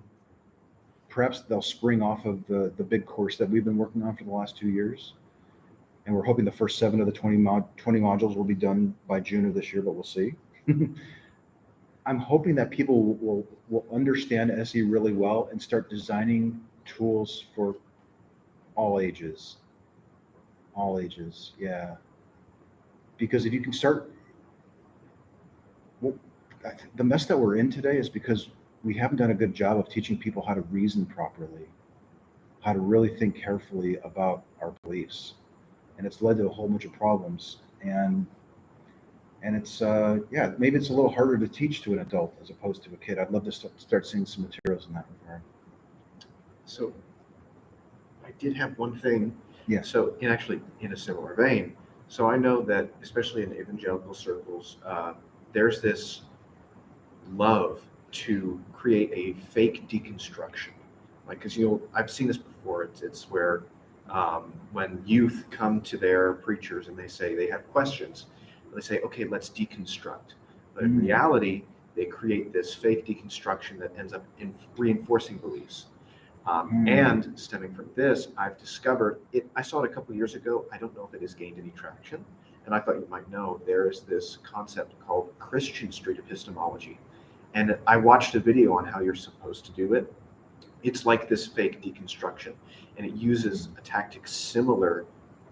Perhaps they'll spring off of the big course that we've been working on for the last 2 years. And we're hoping the first 7 of the 20 modules will be done by June of this year, but we'll see. I'm hoping that people will understand SE really well and start designing tools for all ages. All ages, yeah. Because if you can start, well, the mess that we're in today is because we haven't done a good job of teaching people how to reason properly, how to really think carefully about our beliefs. And it's led to a whole bunch of problems. And it's, yeah, maybe it's a little harder to teach to an adult as opposed to a kid. I'd love to start seeing some materials in that regard. So I did have one thing. Yeah. So actually in a similar vein, so I know that especially in evangelical circles, there's this love to create a fake deconstruction. Like, because I've seen this before. It's where when youth come to their preachers and they say they have questions, they say, okay, let's deconstruct. But in reality, they create this fake deconstruction that ends up in reinforcing beliefs. And stemming from this, I've discovered it. I saw it a couple of years ago. I don't know if it has gained any traction. And I thought you might know there is this concept called Christian street epistemology. And I watched a video on how you're supposed to do it. It's like this fake deconstruction. And it uses a tactic similar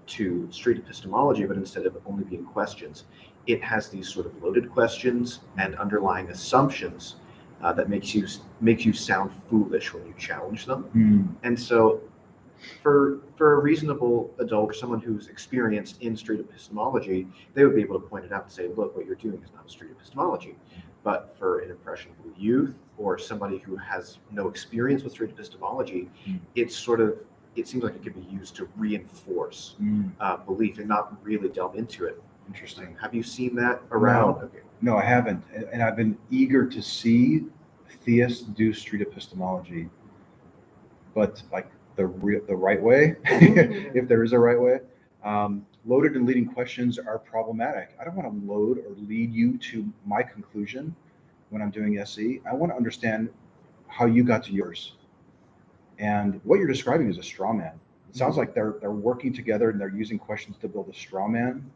to street epistemology, but instead of only being questions, it has these sort of loaded questions and underlying assumptions that makes you sound foolish when you challenge them. And so for a reasonable adult or someone who's experienced in street epistemology, they would be able to point it out and say, look, what you're doing is not street epistemology. But for an impressionable youth or somebody who has no experience with street epistemology, it seems like it could be used to reinforce belief and not really delve into it. Interesting. Have you seen that around? No. No, I haven't. And I've been eager to see theists do street epistemology, but like the right way, if there is a right way. Loaded and leading questions are problematic. I don't want to load or lead you to my conclusion when I'm doing SE. I want to understand how you got to yours. And what you're describing is a straw man. It sounds like they're working together and they're using questions to build a straw man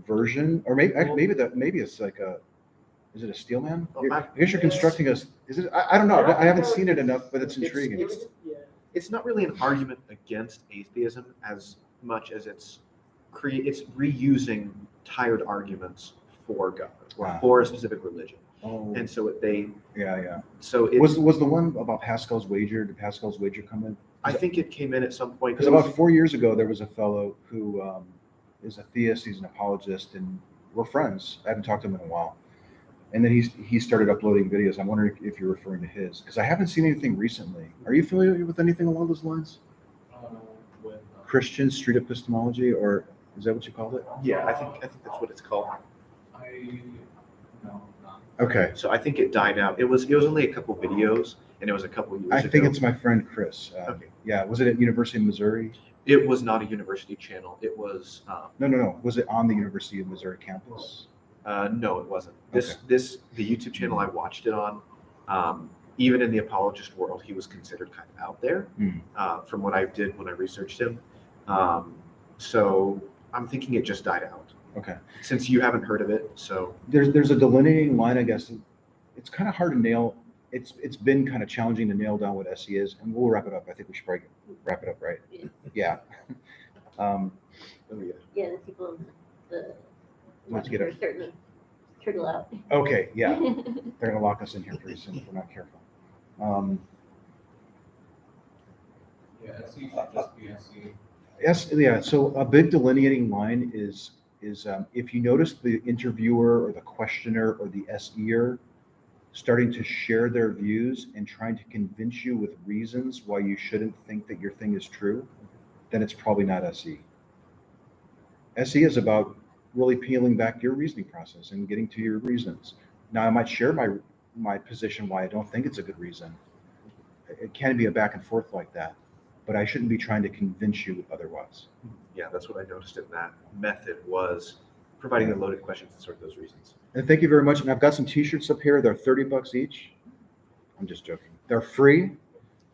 version, or maybe it's like is it a steel man? I guess you're constructing us. Is it? I don't know. I haven't seen it enough, but it's intriguing. It's not really an argument against atheism as much as it's reusing tired arguments for God or for a specific religion. Oh. And so So it was the one about Pascal's wager. Did Pascal's wager come in? I think it came in at some point. Because about 4 years ago, there was a fellow who is a theist. He's an apologist, and we're friends. I haven't talked to him in a while. And then he started uploading videos. I'm wondering if you're referring to his, because I haven't seen anything recently. Are you familiar with anything along those lines? With Christian street epistemology, or is that what you called it? Yeah, I think that's what it's called. No, not. Okay. So I think it died out. It was only a couple videos, and it was a couple years ago. I think it's my friend Chris. Okay. Yeah, was it at University of Missouri? It was not a university channel. It was. No. Was it on the University of Missouri campus? No, it wasn't. The YouTube channel I watched it on, even in the apologist world, he was considered kind of out there from what I did when I researched him. So I'm thinking it just died out. Okay. Since you haven't heard of it, so there's a delineating line, I guess. It's kind of hard to nail. It's been kind of challenging to nail down what SE is, and we'll wrap it up. I think we should probably wrap it up, right? Yeah. Yeah, the people, Let's get it. starting to trickle out. Okay, yeah. They're gonna lock us in here pretty soon if we're not careful. SE should just be SE. Yes, yeah. So a big delineating line is if you notice the interviewer or the questioner or the SEer starting to share their views and trying to convince you with reasons why you shouldn't think that your thing is true, then it's probably not SE. SE is about really peeling back your reasoning process and getting to your reasons. Now, I might share my position why I don't think it's a good reason. It can be a back and forth like that, but I shouldn't be trying to convince you otherwise. yeah, that's what I noticed in that method was providing the loaded questions and sort of those reasons. And thank you very much. And I've got some t-shirts up here. They're $30 each. I'm just joking. They're free.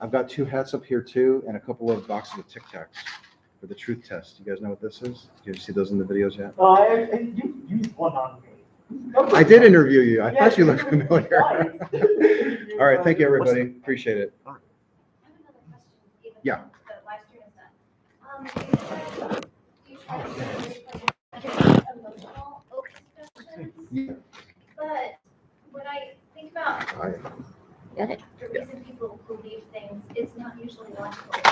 I've got 2 hats up here too, and a couple of boxes of Tic Tacs for the truth test. You guys know what this is? Did you see those in the videos yet? You used one on me. I did interview you. I thought you looked familiar. Twice. All right. Thank you, everybody. Appreciate it. I have another question, even Yeah. though the live stream is done. You try to like emotional open discussions, Yeah. but when I think about Got it. the reason people believe things, it's not usually logical.